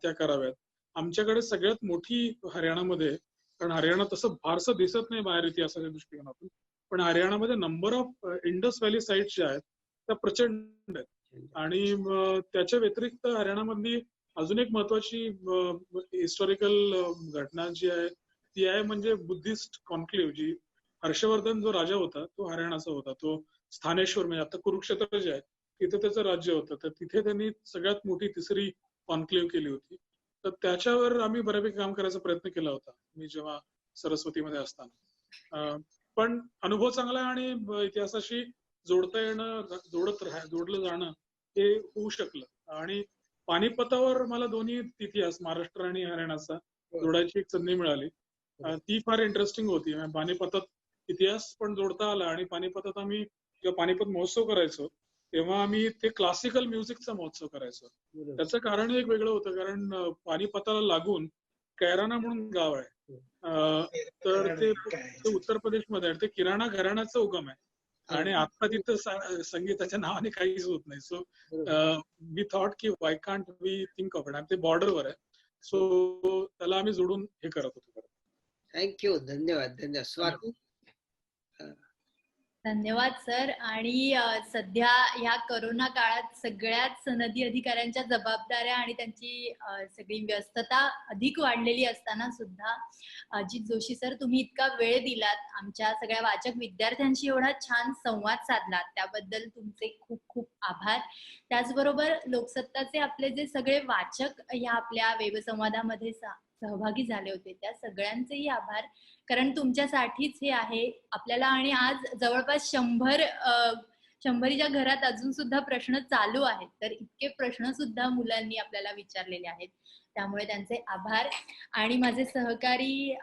त्या कराव्यात. आमच्याकडे सगळ्यात मोठी हरियाणामध्ये, कारण हरियाणा तसं फारसं दिसत नाही बाहेर इतिहासाच्या दृष्टिकोनातून, पण हरियाणामध्ये number of Indus valley sites ज्या आहेत त्या प्रचंड आहेत. आणि त्याच्या व्यतिरिक्त हरियाणामधली अजून एक महत्वाची हिस्टॉरिकल घटना जी आहे ती आहे म्हणजे बुद्धिस्ट कॉन्क्लेव्ह. जी हर्षवर्धन जो राजा होता तो हरियाणाचा होता. तो स्थानेश्वर, म्हणजे आता कुरुक्षेत्र जे आहे तिथे त्याचं राज्य होतं. तर तिथे त्यांनी सगळ्यात मोठी तिसरी कॉन्क्लेव्ह केली होती. तर त्याच्यावर आम्ही बऱ्यापैकी काम करायचा प्रयत्न केला होता मी जेव्हा सरस्वतीमध्ये असताना. पण अनुभव चांगला आहे आणि इतिहासाशी जोडता येणं, जोडलं जाणं हे होऊ शकलं. आणि पानिपतावर मला दोन्ही इतिहास, महाराष्ट्र आणि हरियाणाचा जोडायची एक संधी मिळाली. ती फार इंटरेस्टिंग होती. पानिपतात इतिहास पण जोडता आला आणि पानिपतात आम्ही जेव्हा पानिपत महोत्सव करायचो तेव्हा आम्ही ते क्लासिकल म्युझिकचा महोत्सव करायचो. त्याचं कारण एक वेगळं होतं, कारण पानिपताला लागून कैराना म्हणून गाव आहे. तर ते उत्तर प्रदेशमध्ये आहे. ते किराणा घराण्याचं उगम आहे. आणि आता तिथं संगीताच्या नावाने काहीच होत नाही. सो वी थॉट की why can't we think of it. आणि ते बॉर्डरवर आहे, सो त्याला आम्ही जोडून हे करत होतो. थँक्यू. धन्यवाद. धन्यवाद. स्वाती. धन्यवाद सर. आणि सध्या ह्या करोना काळात सगळ्याच सनदी अधिकाऱ्यांच्या जबाबदाऱ्या आणि त्यांची सगळी व्यस्तता अधिक वाढलेली असताना सुद्धा अजित जोशी सर, तुम्ही इतका वेळ दिलात, आमच्या सगळ्या वाचक विद्यार्थ्यांशी एवढा छान संवाद साधलात, त्याबद्दल तुमचे खूप खूप आभार. त्याचबरोबर लोकसत्ताचे आपले जे सगळे वाचक ह्या आपल्या वेबसंवादामध्ये सहभागी झाले होते, त्या सगळ्यांचेही आभार. कारण तुमच्यासाठीच हे आहे आपल्याला. आणि आज जवळपास 100च्या घरात अजून सुद्धा प्रश्न चालू आहेत, तर इतके प्रश्न सुद्धा मुलांनी आपल्याला विचारलेले आहेत, त्यामुळे त्यांचे आभार. आणि माझे सहकारी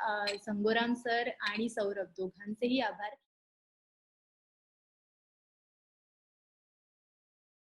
संगोराम सर आणि सौरभ दोघांचेही आभार.